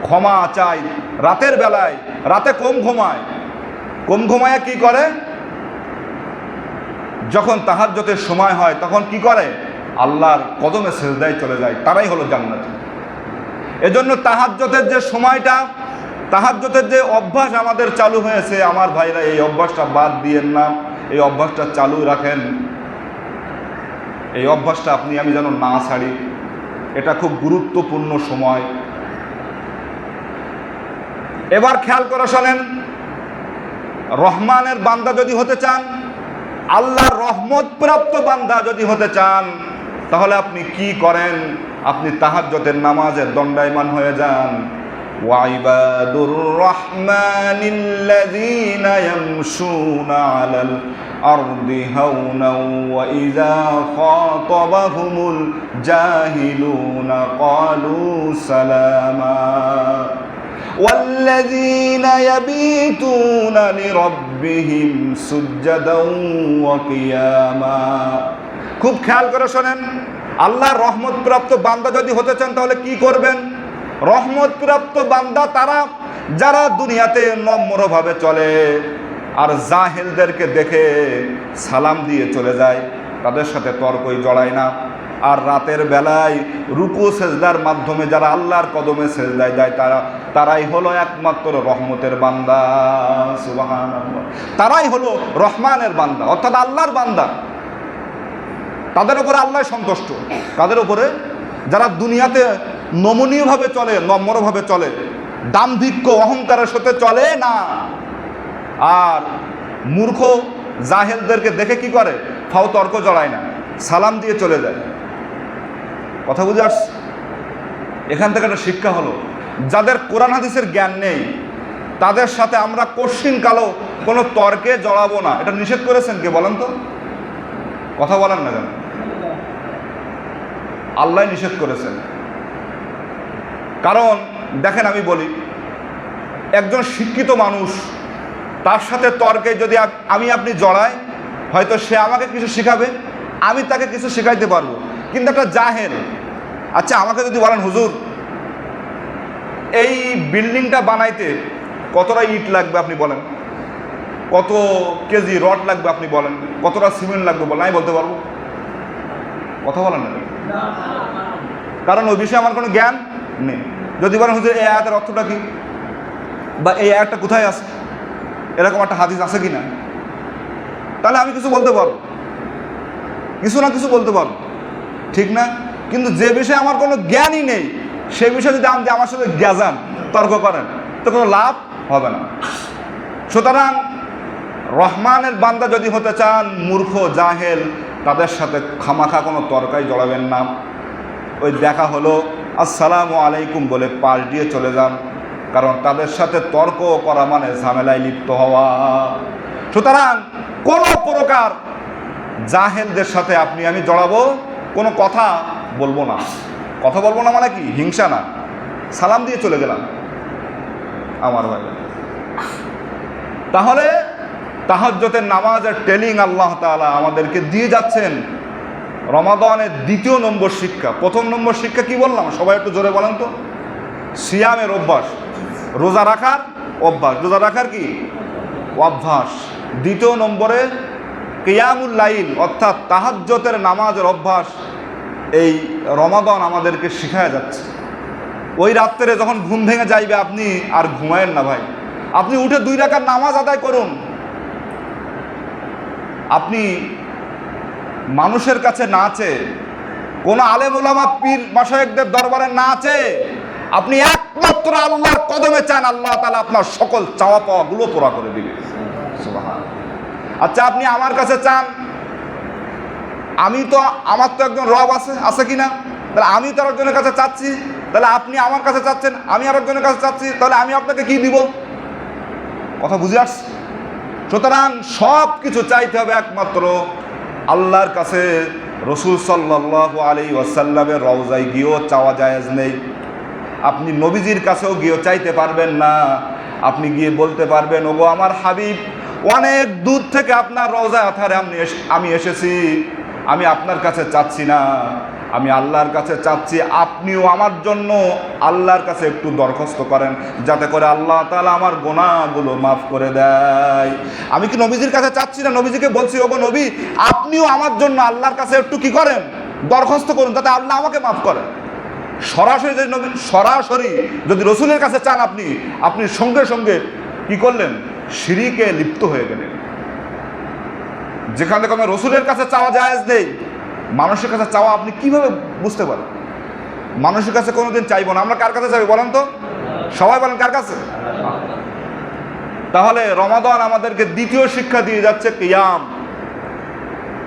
ক্ষমা চায় রাতের বেলায়, রাতে কম ঘুমায় কি করে? যখন তাহাজ্জুদের সময় হয় তখন কি করে? আল্লাহর কদমে সিজদায় চলে যায়, তারাই হলো জান্নাতি। এজন্য তাহাজ্জুদের যে সময়টা, তাহাজ্জুদের যে অভ্যাস আমাদের চালু হয়েছে, আমার ভাইরা, এই অভ্যাসটা বাদ দিয়েন না, এই অভ্যাসটা চালু রাখেন। এই অভ্যাসটা আপনি আমি যেন না ছাড়ি, এটা খুব গুরুত্বপূর্ণ সময়। এবার খেয়াল করে শোনেন, রহমানের বান্দা যদি হতে চান, আল্লাহর রহমত প্রাপ্ত বান্দা যদি হতে চান, তাহলে আপনি কি করেন? আপনি তাহাজ্জুদের নামাজে দণ্ডায়মান হয়ে যান। ওয়াইবাদুর রহমানিল্লাযীনা ইয়ামশুনা আলাল আরদি হাওনাও ওয়া ইযা খাতাবাহুমুল জাহিলুনা ক্বালু সালামা والذين يبيتون لربهم سجدا وقياما। খুব খেয়াল করে শোনেন, আল্লাহর রহমত প্রাপ্ত বান্দা যদি হতে চান তাহলে কি করবেন? রহমত প্রাপ্ত বান্দা তারা যারা দুনিয়াতে নম্রভাবে চলে আর জাহেলদেরকে দেখে সালাম দিয়ে চলে যায়, তাদের সাথে তর্কই জড়ায় না, আর রাতের বেলায় রুকু সেজদার মাধ্যমে যারা আল্লাহর কদমে সেজদায় যায়, তারাই হলো একমাত্র রহমতের বান্দা। সুবহানাল্লাহ। তারাই হলো রহমানের বান্দা, অর্থাৎ আল্লাহর বান্দা। তাদের উপরে আল্লাহ সন্তুষ্ট, তাদের উপরে যারা দুনিয়াতে নমনীয়ভাবে চলে, নম্রভাবে চলে, দাম্ভিক্য অহংকারের সাথে চলে না। আর মূর্খ জাহেলদেরকে দেখে কি করে, ফাও তর্ক জড়ায় না, সালাম দিয়ে চলে যায়। কথা বুঝে আসছে? এখান থেকে একটা শিক্ষা হলো, যাদের কোরআন হাদিসের জ্ঞান নেই তাদের সাথে আমরা কঠিন কালো কোনো তর্কে জড়াবো না। এটা নিষেধ করেছেন কে বলেন তো? কথা বলেন না কেন? আল্লাহ নিষেধ করেছেন। কারণ দেখেন, আমি বলি, একজন শিক্ষিত মানুষ, তার সাথে তর্কে যদি আমি আপনি জড়াই, হয়তো সে আমাকে কিছু শেখাবে, আমি তাকে কিছু শেখাইতে পারবো। কিন্তু একটা জাহেল, আচ্ছা আমাকে যদি বলেন হুজুর এই বিল্ডিংটা বানাইতে কতটা ইট লাগবে আপনি বলেন, কত কেজি রড লাগবে আপনি বলেন, কতটা সিমেন্ট লাগবে বলেন, আমি বলতে পারবো? কথা বলেন না, কারণ ওই বিষয়ে আমার কোনো জ্ঞান নেই। যদি বলেন হুজুর এই আয়াতের অর্থটা কি, বা এই আয়াতটা কোথায় আছে, এরকম একটা হাদিস আছে কি না, তাহলে আমি কিছু বলতে পারবো, কিছু না কিছু বলতে পারবো, ঠিক না? কিন্তু যে বিষয়ে আমার কোনো জ্ঞানই নেই, সে বিষয়ে যদি আপনি আমার সাথে জ্ঞান তর্ক করেন তো কোনো লাভ হবে না। সুতরাং রহমানের বান্দা যদি হতে চান, মূর্খ জাহেল তাদের সাথে খামাখা কোনো তর্কায় জড়াবেন না। ওই দেখা হলো আসসালামু আলাইকুম বলে পাশ দিয়ে চলে যান, কারণ তাদের সাথে তর্ক করা মানে ঝামেলায় লিপ্ত হওয়া। সুতরাং কোনো প্রকার জাহেলদের সাথে আপনি আমি জড়াবো, কোনো কথা বলবো না। কথা বলবো না মানে কি? হিংসা না, সালাম দিয়ে চলে গেলাম আমার ভাই। তাহলে তাহাজ্জুদের নামাজের ট্রেনিং আল্লাহ তাআলা আমাদেরকে দিয়ে যাচ্ছেন। রমাদানের দ্বিতীয় নম্বর শিক্ষা, প্রথম নম্বর শিক্ষা কি বললাম সবাই একটু জোরে বলেন তো? সিয়ামের অভ্যাস, রোজা রাখার অভ্যাস, রোজা রাখার কি অভ্যাস। দ্বিতীয় নম্বরে কিয়ামুল লাইল অর্থাৎ তাহাজ্জুদের নামাজের অভ্যাস এই রমাদান আমাদেরকে শিখায়া যাচ্ছে। ওই রাত্রে যখন ঘুম ভেঙে যাইবে আপনি আর ঘুমায়েন না ভাই, আপনি উঠে 2 রাকাত নামাজ আদায় করুন। আপনি মানুষের কাছে না চেয়ে, কোনো আলেম ওলামা পীর মাশায়েখদের দরবারে না চেয়ে আপনি একমাত্র আল্লাহর কদমে চান, আল্লাহ তাআলা আপনার সকল চাওয়া পাওয়াগুলো পুরা করে দিবে। সুবহানাল্লাহ। আচ্ছা আপনি আমার কাছে চান, আমার তো একজন রব আছে কি না? তাহলে আমি তো আরেকজনের কাছে চাচ্ছি, তাহলে আপনি আমার কাছে চাচ্ছেন, আমি আরেকজনের কাছে চাচ্ছি, তাহলে আমি আপনাকে কি দিব? কথা বুঝে আসছে? সুতরাং সব কিছু চাইতে হবে একমাত্র আল্লাহর কাছে। রাসূল সাল্লাল্লাহু আলাইহি ওয়াসাল্লামের রওজায় গিয়েও চাওয়া জায়েজ নেই, আপনি নবীজির কাছেও গিয়েও চাইতে পারবেন না। আপনি গিয়ে বলতে পারবেন, ওগো আমার হাবিব, অনেক দূর থেকে আপনার রওজায় আথারে আমি এসেছি, আমি আপনার কাছে চাচ্ছি না, আমি আল্লাহর কাছে চাচ্ছি। আপনিও আমার জন্য আল্লাহর কাছে একটু দরখাস্ত করেন, যাতে করে আল্লাহ তাআলা আমার গুনাহগুলো মাফ করে দেয়। আমি কি নবীজির কাছে চাচ্ছি না? নবীজিকে বলছি, ওগো নবী, আপনিও আমার জন্য আল্লাহর কাছে একটু কি করেন, দরখাস্ত করুন, যাতে আল্লাহ আমাকে মাফ করেন। সরাসরি যদি রসুলের কাছে চান আপনি সঙ্গে সঙ্গে কি করলেন? শিরকে লিপ্ত হয়ে গেলেন। যেখানে কোনো রসুলের কাছে চাওয়া জায়েজ নেই, মানুষের কাছে চাওয়া আপনি কিভাবে বুঝতে পারেন? মানুষের কাছে কোনোদিন চাইবো না। আমরা কার কাছে চাইবো বলেন তো? সবাই বলেন কার কাছে? তাহলে রমাদান আমাদেরকে দ্বিতীয় শিক্ষা দিয়ে যাচ্ছে কিয়াম।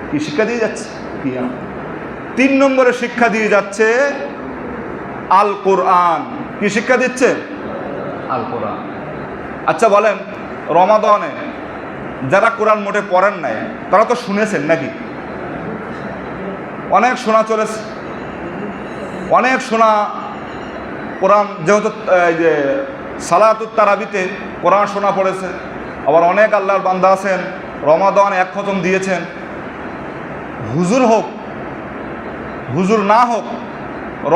কি শিক্ষা দিয়ে যাচ্ছে? কিয়াম। 3 নম্বরে শিক্ষা দিয়ে যাচ্ছে আল কোরআন। কি শিক্ষা দিচ্ছে? আল কোরআন। আচ্ছা বলেন, রমাদানে যারা কোরআন মোটে পড়েন নাই তারা তো শুনেছেন নাকি? অনেক শোনা চলেছে, অনেক শোনা কোরআন, যেহেতু এই যে সালাতুত তারাবিতে কোরআন শোনা পড়েছে। আবার অনেক আল্লাহর বান্দা আছেন রমাদান 1 খতম দিয়েছেন। হুজুর হোক হুজুর না হোক,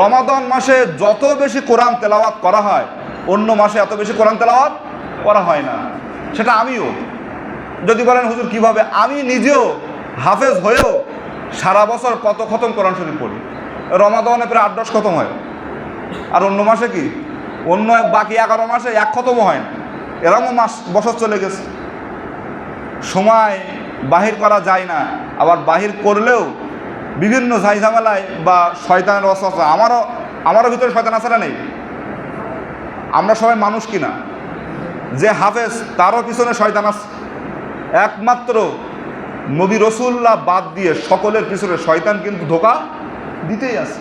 রমাদান মাসে যত বেশি কোরআন তেলাওয়াত করা হয় অন্য মাসে এত বেশি কোরআন তেলাওয়াত করা হয় না। সেটা আমিও, যদি বলেন হুজুর কিভাবে, আমি নিজেও হাফেজ হয়েও সারা বছর কত খতম কোরআন শরীফ পড়ি। রমাদানে প্রায় 8-10 খতম হয়, আর অন্য মাসে কি, অন্য বাকি 11 মাসে 1 খতমও হয় না। এরকম বছর চলে গেছে। সময় বাহির করা যায় না, আবার বাহির করলেও বিভিন্ন ঝামেলায় বা শয়তানের ওয়াসওয়াসা। আমারও ভিতরে শয়তান আছে না নেই? আমরা সবাই মানুষ কিনা? যে হাফেজ তারও পিছনে শয়তান আছে। একমাত্র নবী রসুল্লাহ বাদ দিয়ে সকলের পিছনে শয়তান কিন্তু ধোঁকা দিতেই আছে।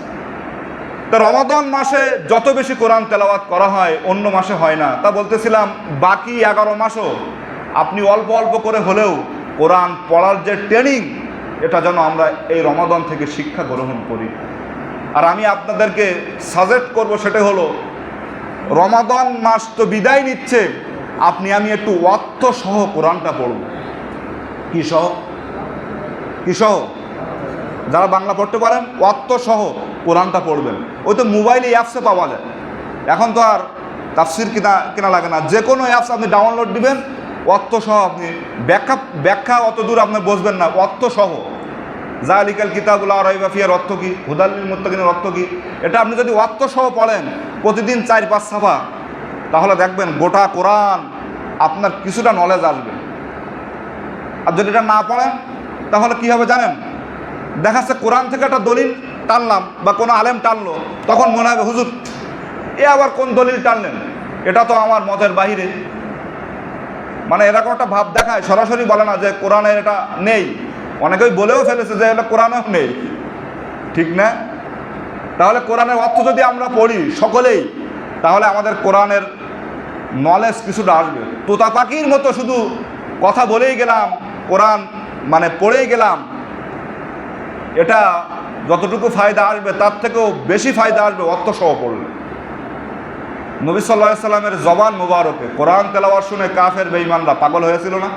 তা রমাদান মাসে যত বেশি কোরআন তেলাওয়াত করা হয় অন্য মাসে হয় না। তা বলতেছিলাম বাকি 11 মাসও আপনি অল্প অল্প করে হলেও কোরআন পড়ার যে ট্রেনিং, এটা যেন আমরা এই রমাদান থেকে শিক্ষা গ্রহণ করি। আর আমি আপনাদেরকে সাজেস্ট করব, সেটা হলো রমাদান মাস তো বিদায় নিচ্ছে, আপনি আমি একটু ওয়াক্ত সহ কোরআনটা পড়ব। কি সহ? কি সহ? যারা বাংলা পড়তে পারেন ওয়াক্ত সহ কোরআনটা পড়বেন। ওই তো মোবাইলে অ্যাপসে পাওয়া যায়, এখন তো আর তাফসির কেনা লাগে না। যে কোনো অ্যাপস আপনি ডাউনলোড দিবেন, ওয়াক্ত সহ আপনি ব্যাখ্যা অত দূর আপনি বুঝবেন না, ওয়াক্ত সহ। জালিকাল কিতাবুল লা রাইবা ফিহির অর্থ কী, হুদাল লিল মুত্তাকিনের অর্থ কী, এটা আপনি যদি ওয়াক্ত সহ পড়েন প্রতিদিন 4-5 সাফা, তাহলে দেখবেন গোটা কোরআন আপনার কিছুটা নলেজ আসবে। আর যদি এটা না পড়েন তাহলে কী হবে জানেন? দেখাচ্ছে কোরআন থেকে একটা দলিল টানলাম বা কোনো আলেম টানলো, তখন মনে হবে হুজুর এ আবার কোন দলিল টানলেন, এটা তো আমার মতের বাহিরে। মানে এরকম একটা ভাব দেখায়, সরাসরি বলে না যে কোরআনের এটা নেই। অনেকেই বলেও ফেলেছে যে এটা কোরআনেও নেই, ঠিক না? তাহলে কোরআনের অর্থ যদি আমরা পড়ি সকলেই, তাহলে আমাদের কোরআনের নলেজ কিছুটা আসবে। তোতা পাখির মতো শুধু কথা বলেই গেলাম, কোরআন মানে পড়েই গেলাম, এটা যতটুকু ফায়দা আসবে তার থেকেও বেশি ফায়দা আসবে অর্থ সহ পড়লে। নবী সাল্লাল্লাহু আলাইহি সাল্লামের জবান মুবারকে কোরআন তেলাওয়াত শুনে কাফের বেঈমানরা পাগল হয়েছিল না?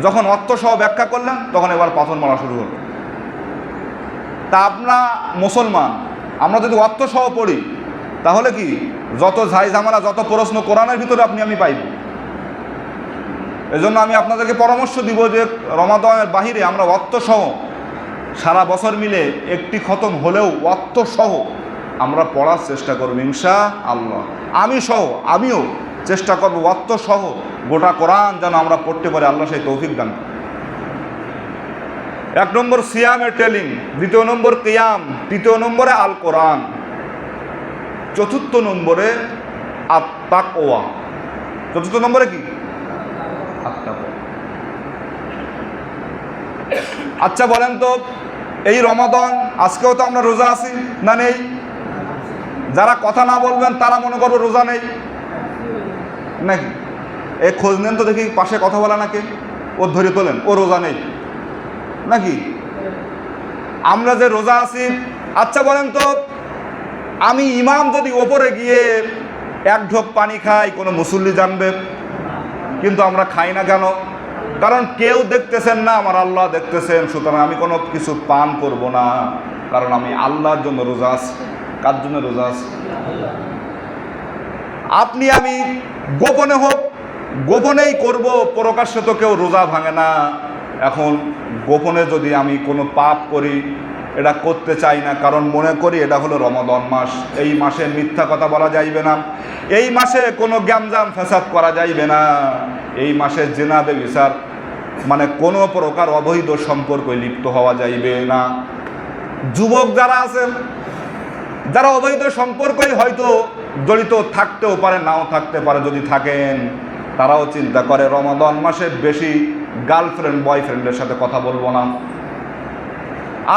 যখন অর্থ সহ ব্যাখ্যা করলেন তখন এবার পাথর মারা শুরু হলো। তা আমরা মুসলমান, আমরা যদি অর্থ সহ পড়ি তাহলে কি যত ঝাই ঝামেলা, যত প্রশ্ন কোরআনের ভিতরে আমি পাইব। এজন্য আমি আপনাদেরকে পরামর্শ দিব যে রমাদানের বাহিরে আমরা অর্থ সহ সারা বছর মিলে একটি খতম হলেও অর্থ সহ আমরা পড়ার চেষ্টা করব ইনশাআল্লাহ। আমিও চেষ্টা করব অর্থ সহ গোটা কোরআন যেন আমরা পড়তে পারি, আল্লাহ সেই তৌফিক দান। 1 নম্বর সিয়ামের ট্রেনিং, 2 নম্বর কিয়াম, 3 নম্বরে আল কোরআন, 4 নম্বরে আত-তাকওয়া। 4 নম্বরে কি? আত-তাকওয়া। আচ্ছা বলেন তো, এই রমাদান আজকেও তো আমরা রোজা আছি না নেই? যারা কথা না বলবেন তারা মনে করবে রোজা নেই নাকি? এই খোঁজ নেন তো দেখি, পাশে কথা বলা নাকি, ওর ধরে তোলেন, ও রোজা নেই নাকি? আমরা যে রোজা আছি, আচ্ছা বলেন তো, আমি ইমাম যদি ওপরে গিয়ে 1 ঢোক পানি খাই, কোনো মুসল্লি জানবে, কিন্তু আমরা খাই না কেন? কারণ কেউ দেখতেছেন না, আমার আল্লাহ দেখতেছেন, সুতরাং আমি কোনো কিছু পান করব না, কারণ আমি আল্লাহর জন্য রোজা আছি। কার জন্য রোজা আছি? আপনি আমি গোপনে হোক, গোপনেই করব, প্রকাশ্যে তো কেউ রোজা ভাঙে না। এখন গোপনে যদি আমি কোনো পাপ করি, এটা করতে চাই না, কারণ মনে করি এটা হলো রমাদান মাস, এই মাসে মিথ্যা কথা বলা যাইবে না, এই মাসে কোনো গ্যামজাম ফ্যাসাদ করা যাইবে না, এই মাসে জিনা বেবিচার মানে কোনো প্রকার অবৈধ সম্পর্কে লিপ্ত হওয়া যাইবে না। যুবক যারা আছেন, যারা অবৈধ সম্পর্কই হয়তো জড়িত থাকতেও পারে, নাও থাকতে পারে, যদি থাকেন তারাও চিন্তা করে রমাদান মাসে বেশি গার্লফ্রেন্ড বয়ফ্রেন্ডের সাথে কথা বলবো না,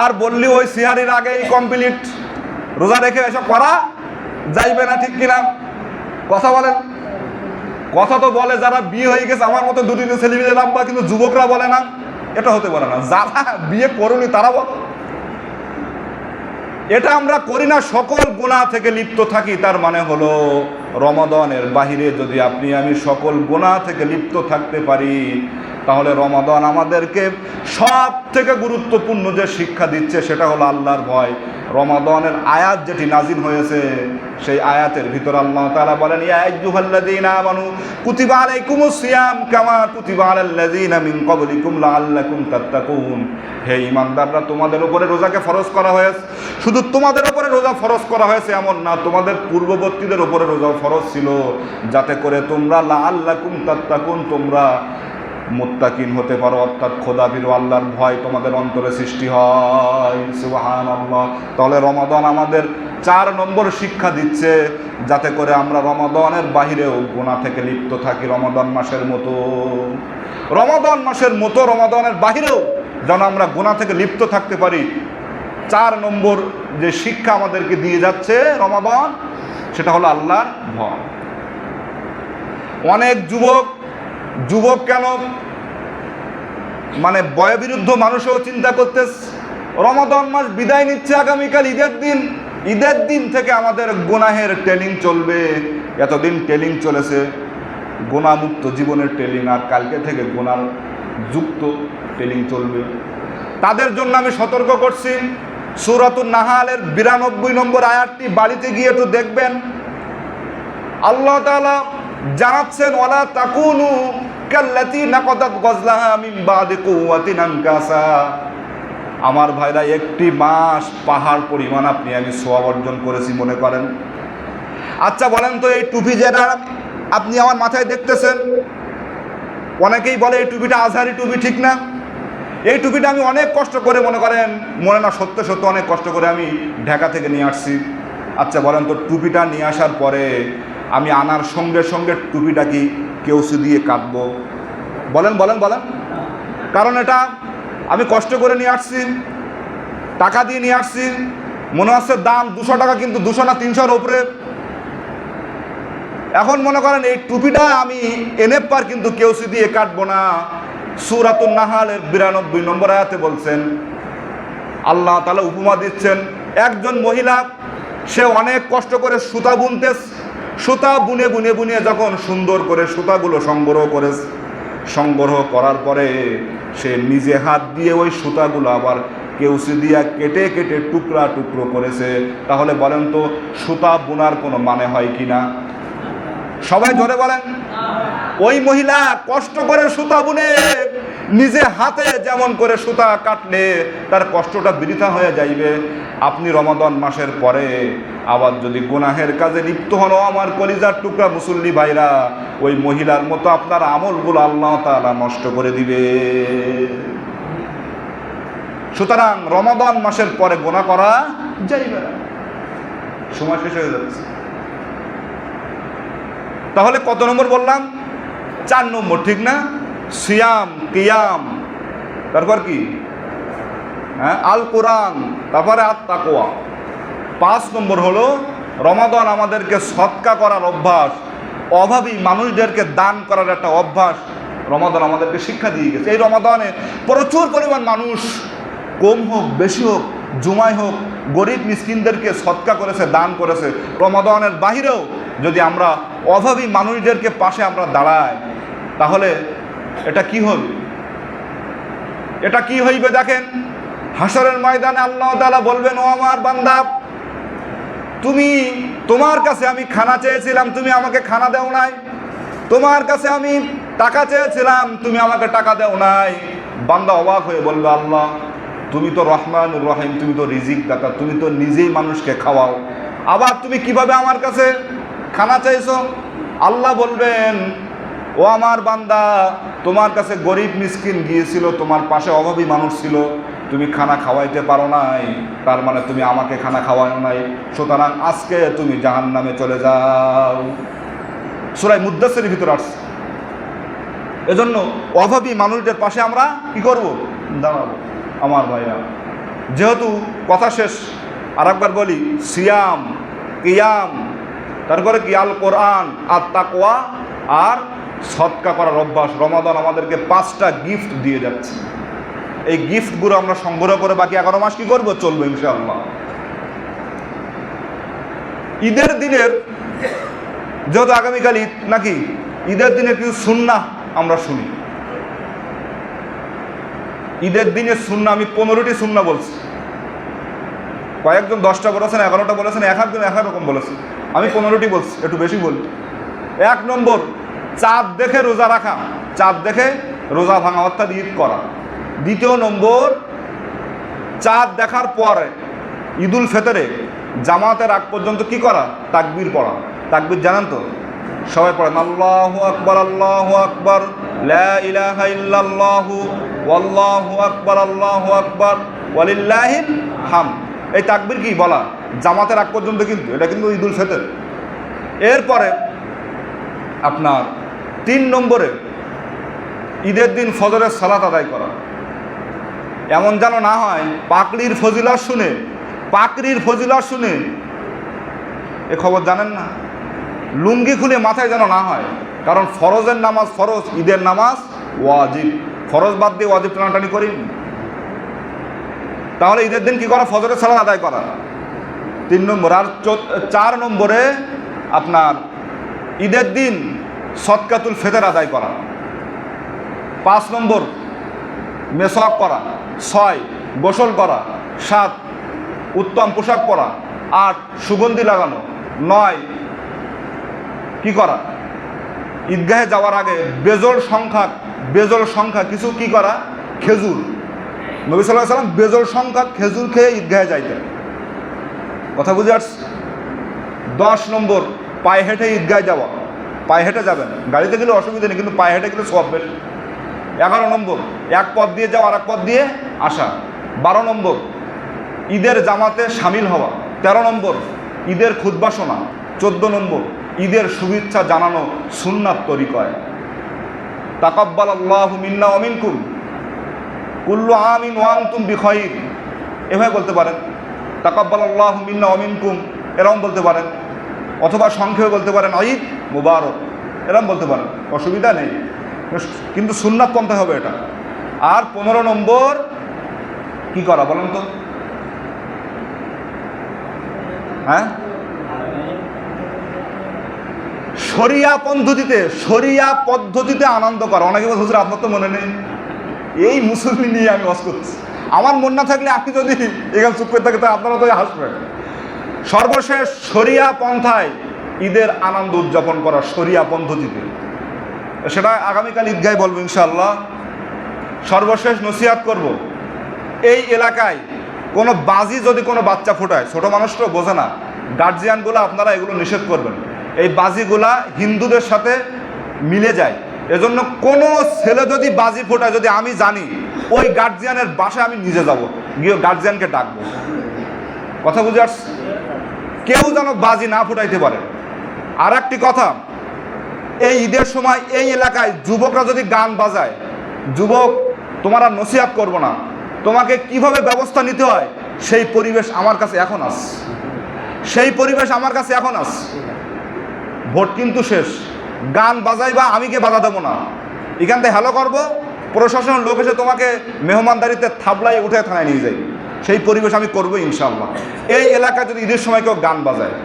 আর বললি ওই সিহারির আগেই কমপ্লিট রোজা রেখে এসব করা যাইবে না, ঠিক কিনা? কথা বলেন। কথা তো বলে যারা বিয়ে হয়ে গেছে, আমার মতো 2-3 ছেলে মিলে নামবা, কিন্তু যুবকরা বলে না, এটা হতে পারে না। যারা বিয়ে করুনি তারা বলে। এটা আমরা করি না, সকল গুনাহ থেকে লিপ্ত থাকি, তার মানে হলো রমাদানের বাহিরে যদি আপনি আমি সকল গুনাহ থেকে লিপ্ত থাকতে পারি, তাহলে রমাদান আমাদেরকে সব থেকে গুরুত্বপূর্ণ যে শিক্ষা দিচ্ছে সেটা হলো আল্লাহর ভয়। রমাদানের আয়াত যেটি নাজিল হয়েছে, সেই আয়াতের ভিতর আল্লাহ তাআলা বলেন, ইয়া আইয়ুহাল্লাযীনা আমানু কুতিবা আলাইকুমুস সিয়াম কামা কুতিবা আলাল্লাযীনা মিন ক্বাবলিকুম লাআল্লাকুম তাত্তাকুন। হে ঈমানদাররা, তোমাদের উপরে রোজাকে ফরজ করা হয়েছে। শুধু তোমাদের উপরে রোজা ফরজ করা হয়েছে এমন না, তোমাদের পূর্ববর্তীদের উপরে রোজা ফরজ ছিল, যাতে করে তোমরা লাআল্লাকুম তাত্তাকুন, তোমরা মুত্তাকিন হতে পারো, অর্থাৎ খোদাভীরু, আল্লাহর ভয় তোমাদের অন্তরে সৃষ্টি হয়। সুবহানাল্লাহ। তাহলে রমাদান আমাদের 4 নম্বর শিক্ষা দিচ্ছে, যাতে করে আমরা রমাদানের বাহিরেও গুনাহ থেকে লিপ্ত থাকি রমাদান মাসের মতো। রমাদান মাসের মতো রমাদানের বাহিরেও যেন আমরা গুনাহ থেকে লিপ্ত থাকতে পারি। 4 নম্বর যে শিক্ষা আমাদেরকে দিয়ে যাচ্ছে রমাদান, সেটা হলো আল্লাহর ভয়। অনেক যুবক কেন মানে বয়োবিরুদ্ধ মানুষও চিন্তা করতেছে, রমাদান মাস বিদায় নিচ্ছে আগামীকাল ঈদের দিন থেকে আমাদের গুনাহের ট্রেনিং চলবে। এতদিন ট্রেনিং চলেছে গুনাহমুক্ত জীবনের ট্রেনিং, আর কালকে থেকে গুনাহ যুক্ত ট্রেনিং চলবে। তাদের জন্য আমি সতর্ক করছি, সূরাতুন নাহালের 92 নম্বর আয়াতটি বাড়িতে গিয়ে একটু দেখবেন। আল্লাহ তাআলা জানাচ্ছেন, ওয়ালা তাকুনু কাল্লাতী নাকাদাত গজলাহা মিন বাদি কুওয়াতিন আনকাসা। আমার ভাইরা, একটি মাস পাহাড় পরিমাণ আমি সওয়াব অর্জন করেছি মনে করেন। আচ্ছা বলেন তো, এই টুপি যেটা আপনি আমার মাথায় দেখতেছেন, অনেকেই বলে এই টুপিটা আজহারি টুপি, ঠিক না? এই টুপিটা আমি অনেক কষ্ট করে মনে না সত্য অনেক কষ্ট করে আমি ঢাকা থেকে নিয়ে আসছি। আচ্ছা বলেন তো, টুপিটা নিয়ে আসার পরে আমি আনার সঙ্গে সঙ্গে টুপিটা কি কেউসি দিয়ে কাটবো? বলেন। কারণ এটা আমি কষ্ট করে নিয়ে আসছি, টাকা দিয়ে নিয়ে আসছি, মনে হচ্ছে দাম 200 টাকা, কিন্তু 200 না 300-র উপরে। এখন মনে করেন এই টুপিটা আমি এনে পার কিন্তু কেউসি দিয়ে কাটবো না। সূরাতুন নাহালের 92 নম্বর আয়াতে বলছেন, আল্লাহ তাআলা উপমা দিচ্ছেন, একজন মহিলা সে অনেক কষ্ট করে সুতা বুনতেছে, সুতা বুনে যখন সুন্দর করে সুতাগুলো সংগ্রহ করার পরে সে নিজে হাত দিয়ে ওই সুতাগুলো আবার কেউসি দিয়া কেটে টুকরো করেছে। তাহলে বলেন তো, সুতা বোনার কোনো মানে হয় কিনা? সবাই জোরে বলেন। ওই মহিলা কষ্ট করে সুতা বুনে নিজে হাতে যেমন করে সুতা কাটলে তার কষ্টটা বৃথা হয়ে যাইবে। আপনি রমাদান মাসের পরে আবার যদি গুনাহের কাজে লিপ্ত হন, আমার কলিজার টুকরা মুসল্লি ভাইরা, ওই মহিলার মতো আপনার আমলগুলো আল্লাহ তাআলা নষ্ট করে দিবে। সুতরাং রমাদান মাসের পরে গুনাহ করা যাইবে না, সময় শেষ হয়ে যাচ্ছে। তাহলে কত নম্বর বললাম? 4 নম্বর, ঠিক না? সিয়াম, কিয়াম, তারপর কি? আল কোরআন, তারপরে আত তাকওয়া। 5 নম্বর হলো রমাদান আমাদেরকে সদকা করার অভ্যাস, অভাবী মানুষদেরকে দান করার একটা অভ্যাস রমাদান আমাদেরকে শিক্ষা দিয়ে গেছে। এই রমাদানে প্রচুর পরিমাণ মানুষ, কম হোক বেশি হোক, জুমায় হোক, গরিব মিসকিনদেরকে সদকা করেছে, দান করেছে। রমাদানের বাহিরেও যদি আমরা অভাবী মানুষদেরকে পাশে আমরা দাঁড়াই, তাহলে এটা কি হইবে? দেখেন, হাসরের ময়দানে আল্লাহ তাআলা বলবেন, ও আমার বান্দা, তোমার কাছে আমি খানা চেয়েছিলাম, তুমি আমাকে খানা দাও নাই। তোমার কাছে আমি টাকা চেয়েছিলাম, তুমি আমাকে টাকা দাও নাই। বান্দা অবাক হয়ে বলবে, আল্লাহ তুমি তো রহমানুর রহিম, তুমি তো রিজিক দাতা, তুমি তো নিজেই মানুষকে খাওয়াও, আবার তুমি কিভাবে আমার কাছে খানা চাইছো? আল্লাহ বলবেন, ও আমার বান্দা, তোমার কাছে গরিব মিসকিন গিয়েছিল, তোমার পাশে অভাবী মানুষ ছিল, তুমি খানা খাওয়াইতে পারো নাই, তার মানে তুমি আমাকে খানা খাওয়াও নাই, সুতরাং আজকে তুমি জাহান্নামে চলে যাও। সূরা মুদ্দাসসিরের ভিতরে আসছে। এজন্য অভাবী মানুষদের পাশে আমরা কি করব? দাঁড়াবো। আমার ভাইরা, যেহেতু কথা শেষ, আরেকবার বলি, সিয়াম, কিয়াম, তারপরে কি? আল কোরআন, আর তাকওয়া, আর সদকা করার অভ্যাস। রমাদান আমাদেরকে 5টা গিফট দিয়ে যাচ্ছে। এই গিফটগুলো আমরা সংগ্রহ করে বাকি 11 মাস কি করবো? চলবে ইনশাআল্লাহ। ঈদের দিনের, যেহেতু আগামীকাল ঈদ নাকি, ঈদের দিনে কিছু সুন্নাহ আমরা শুনি। ঈদের দিনের সুন্নাহ আমি 15টি সুন্নাহ বলছি। কয়েকজন 10টা বলেছেন, 11টা বলেছেন, এক একজন এক রকম বলেছেন। আমি 15টি বলছি, একটু বেশি বলি। 1 নম্বর, চাঁদ দেখে রোজা রাখা, চাঁদ দেখে রোজা ভাঙা, অর্থাৎ ঈদ করা। 2 নম্বর, চাঁদ দেখার পরে ঈদুল ফিতরে জামাতের আগ পর্যন্ত কি করা? তাকবীর পড়া। তাকবীর জানেন তো? সবাই পড়েন, আল্লাহু আকবার, আল্লাহু আকবার, লা ইলাহা ইল্লাল্লাহু, আল্লাহু আকবার, আল্লাহু আকবার, ওয়ালিল্লাহিল হামদ। এই তাকবীর কি বলা জামাতের আগ পর্যন্ত, কিন্তু এটা কিন্তু ঈদুল ফিতর। এরপরে আপনার 3 নম্বরে ঈদের দিন ফজরের সালাত আদায় করা। এমন যেন না হয় পাকড়ির ফজিলত শুনে এ খবর জানেন না, লুঙ্গি খুলে মাথায় যেন না হয়। কারণ ফরজের নামাজ ফরজ, ঈদের নামাজ ওয়াজিব। ফরজ বাদ দিয়ে ওয়াজিব টানাটানি করি। তাহলে ঈদের দিন কি করা? ফজরের সালাত আদায় করা 3 নম্বর। আর 4 নম্বরে আপনার ঈদের দিন সদকাতুল ফিতর আদায় করা। 5 নম্বর মেসওয়াক করা। 6 গোসল করা। 7 উত্তম পোশাক পরা। 8 সুগন্ধি লাগানো। 9 কি করা? ঈদগাহে যাওয়ার আগে বেজোড় সংখ্যা কিছু কি করা? খেজুর। নবী সাল্লাল্লাহু আলাইহি ওয়াসাল্লাম বেজোড় সংখ্যা খেজুর খেয়ে ঈদগাহে যাইতেন। কথা বুঝে আসছে? 10 নম্বর পায়ে হেঁটে ঈদগাহে যাওয়া। পায়ে হেঁটে যাবেন, গাড়িতে গেলে অসুবিধা নেই, কিন্তু পায়ে হেঁটে গেলে সওয়াব বেশি। 11 নম্বর এক পথ দিয়ে যাওয়া আর এক পথ দিয়ে আসা। 12 নম্বর ঈদের জামাতে শামিল হওয়া। 13 নম্বর ঈদের খুতবা শোনা। 14 নম্বর ঈদের শুভেচ্ছা জানানো সুন্নাত তরিকায়। তাকাব্বালাল্লাহু মিন্না ওয়া মিনকুম কুল্লু আমিন ওয়া আনতুম বিখাইর, এভাবে বলতে পারেন। তাকাব্বালাল্লাহু মিন্না ওয়া মিনকুম এরকম বলতে পারেন, অথবা সংক্ষেপে বলতে পারেন ঈদ মুবারক, এরকম বলতে পারেন, অসুবিধা নেই, কিন্তু সুন্নাত পন্থা হবে এটা। আর 15 নম্বর কি করা বলেন তো? হ্যাঁ, শরিয়া পদ্ধতিতে আনন্দ করা। অনেকে বলছে হুজুর আপনার তো মনে নেই, এই মুসলমান নিয়ে আমি ওয়াজ করছি। আমার মন না থাকলে আপনি যদি এখানে চুপ করে থাকে, আপনারা তো হাসবেন। সর্বশেষ শরিয়া পন্থায় ঈদের আনন্দ উদযাপন করা, শরিয়া পদ্ধতিতে। সেটা আগামীকাল ঈদগাহে বলবো ইনশাআল্লাহ। সর্বশেষ নসিহত করব, এই এলাকায় কোনো বাজি যদি কোনো বাচ্চা ফোটায়, ছোটো মানুষটাও বোঝে না, গার্জিয়ানগুলো আপনারা এগুলো নিষেধ করবেন। এই বাজিগুলা হিন্দুদের সাথে মিলে যায়, এজন্য কোনো ছেলে যদি বাজি ফোটায়, যদি আমি জানি, ওই গার্জিয়ানের বাসায় আমি নিজে যাব, গিয়ে গার্জিয়ানকে ডাকবো। কথা বুঝে আসছে? কেউ যেন বাজি না ফুটাইতে পারে। আর একটি কথা, এই ঈদের সময় এই এলাকায় যুবকরা যদি গান বাজায়, যুবক তোমার আর নসিহত করবো না, তোমাকে কিভাবে ব্যবস্থা নিতে হয় সেই পরিবেশ আমার কাছে এখন আস। ভোট কিন্তু শেষ, গান বাজাইবা, আমি কে বাধা দেবো না। এখান থেকে হ্যালো করবো, প্রশাসনের লোক এসে তোমাকে মেহমানদারিতে থাবলাই উঠে থানায় নিয়ে যাই, সেই পরিবেশ আমি করবো ইনশাআল্লাহ। এই এলাকায় যদি ঈদের সময় কেউ গান বাজায়,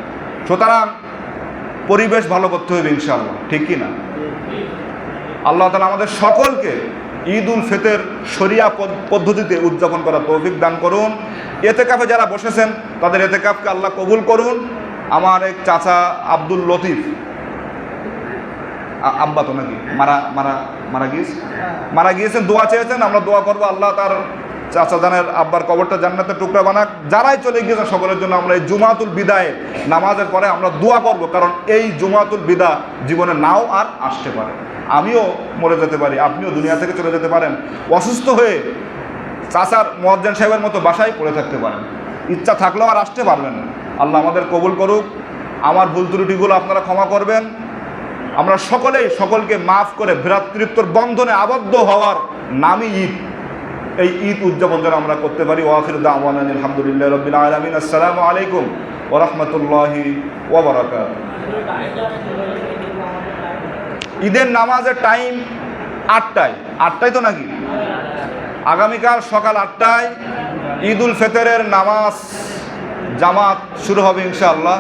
সুতরাং পরিবেশ ভালো করতে হবে ইনশাআল্লাহ, ঠিক কি না? আল্লাহ তাআলা আমাদের সকলকে ঈদ উল ফিতর শরিয়া পদ্ধতিতে উদযাপন করার তৌফিক দান করুন। এতেকাফে যারা বসেছেন তাদের এতেকাফকে আল্লাহ কবুল করুন। আমার এক চাচা আব্দুল লতিফ, আব্বা তো নাকি মারা গিয়েছেন, দোয়া চেয়েছেন, আমরা দোয়া করবো আল্লাহ তার চাচা জানের আব্বার কবরটা জান্নাতের টুকরা বানাক। যারাই চলে গিয়েছেন সকলের জন্য আমরা এই জুমাতুল বিদায় নামাজের পরে আমরা দোয়া করব, কারণ এই জুমাতুল বিদা জীবনে নাও আর আসতে পারে। আমিও মরে যেতে পারি, আপনিও দুনিয়া থেকে চলে যেতে পারেন, অসুস্থ হয়ে চাচার মুয়াজ্জিন সাহেবের মতো বাসায় পড়ে থাকতে পারেন, ইচ্ছা থাকলেও আর আসতে পারবেন না। আল্লাহ আমাদের কবুল করুক। আমার ভুল ত্রুটিগুলো আপনারা ক্ষমা করবেন। আমরা সকলকে মাফ করে ভ্রাতৃত্বর বন্ধনে আবদ্ধ হওয়ার নামই ঈদ। এই ঈদ উদযাপন যেন আমরা করতে পারি। ওয়াখির দাওয়ানা আলহামদুলিল্লাহি রাব্বিল আলামিন। আসসালামু আলাইকুম ওয়া রাহমাতুল্লাহি ওয়া বারাকাতুহু। ঈদের নামাজের টাইম 8টায় তো নাকি? আগামীকাল সকাল 8টায় ঈদ উল ফিতরের নামাজ জামাত শুরু হবে ইনশাআল্লাহ।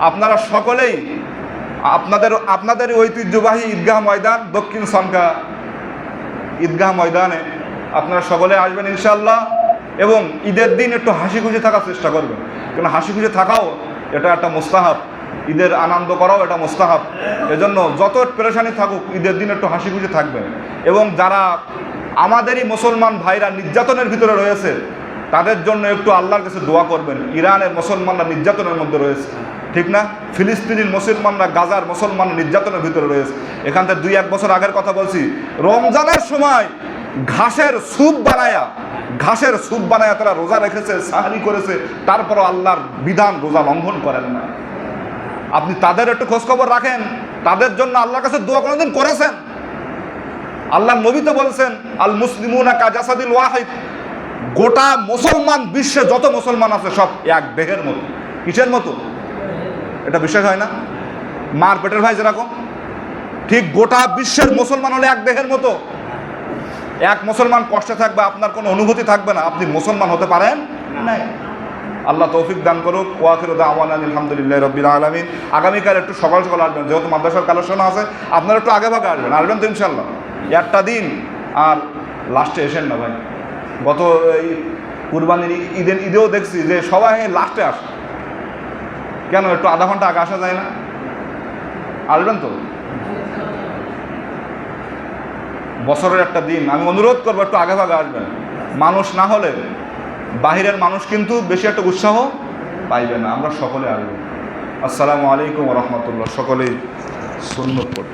আপনারা সকলেই আপনাদের ঐতিহ্যবাহী ঈদগাহ ময়দান, দক্ষিণ সনকা ঈদগাহ ময়দানে আপনারা সকলে আসবেন ইনশাআল্লাহ। এবং ঈদের দিন একটু হাসি খুশি থাকার চেষ্টা করবেন, কারণ হাসি খুশি থাকাও এটা একটা মুস্তাহাব, ঈদের আনন্দ করাও এটা মুস্তাহাব। এজন্য যত পেরেশানি থাকুক, ঈদের দিন একটু হাসি খুশি থাকবেন। এবং যারা আমাদেরই মুসলমান ভাইরা নির্যাতনের ভিতরে রয়েছে, তাদের জন্য একটু আল্লাহর কাছে দোয়া করবেন। ইরানের মুসলমানরা নির্যাতনের মধ্যে রয়েছে, ঠিক না? ফিলিস্তিনের মুসলমানরা, গাজার মুসলমান নির্যাতনের ভিতরে রয়েছে। এখান থেকে 2-1 বছর আগের কথা বলছি, রমজানের সময় ঘাসের স্যুপ বানায়া তারা রোজা রেখেছে, সাহারি করেছে, তারপরও আল্লাহর বিধান রোজা লঙ্ঘন করেন না। আপনি তাদের একটু খোঁজখবর রাখেন, তাদের জন্য আল্লাহর কাছে দোয়া কোনোদিন করেছেন? আল্লাহ নবী তো বলেছেন, আল মুসলিমুনা কাজাসাদিল ওয়াহিদ, গোটা মুসলমান, বিশ্বে যত মুসলমান আছে সব এক দেহের মতো। কিসের মতো? এটা বিশ্বাস হয় না? মার পেটের ভাই যেরকম, ঠিক গোটা বিশ্বের মুসলমান হলে এক দেহের মতো। এক মুসলমান কষ্টে থাকবে, আপনার কোনো অনুভূতি থাকবে না, আপনি মুসলমান হতে পারেন নাই। আল্লাহ তৌফিক দান করুক। ওয়া আখিরু দাওয়ানা আলহামদুলিল্লাহি রাব্বিল আলামিন। আগামীকাল একটু সকাল সকাল আসবেন, যেহেতু মাদ্রাসার কালেকশন আছে, আপনারা একটু আগে ভাগে আসবেন তো ইনশাল্লাহ। একটা দিন আর লাস্টে এসেন না ভাই। গত এই কুরবানির ঈদেও দেখছি যে সবাই লাস্টে আসে। কেন? একটু আধা ঘন্টা আগে আসা যায় না? আসবেন তো? বছরের একটা দিন আমি অনুরোধ করবো একটু আগে ভাগে আসবেন। মানুষ না হলে, বাহিরের মানুষ কিন্তু বেশি একটা উৎসাহ পাইবে না। আমরা সকলে আসবো। আসসালামু আলাইকুম ওয়া রাহমাতুল্লাহ। সকলেই সুন্নত পড়ি।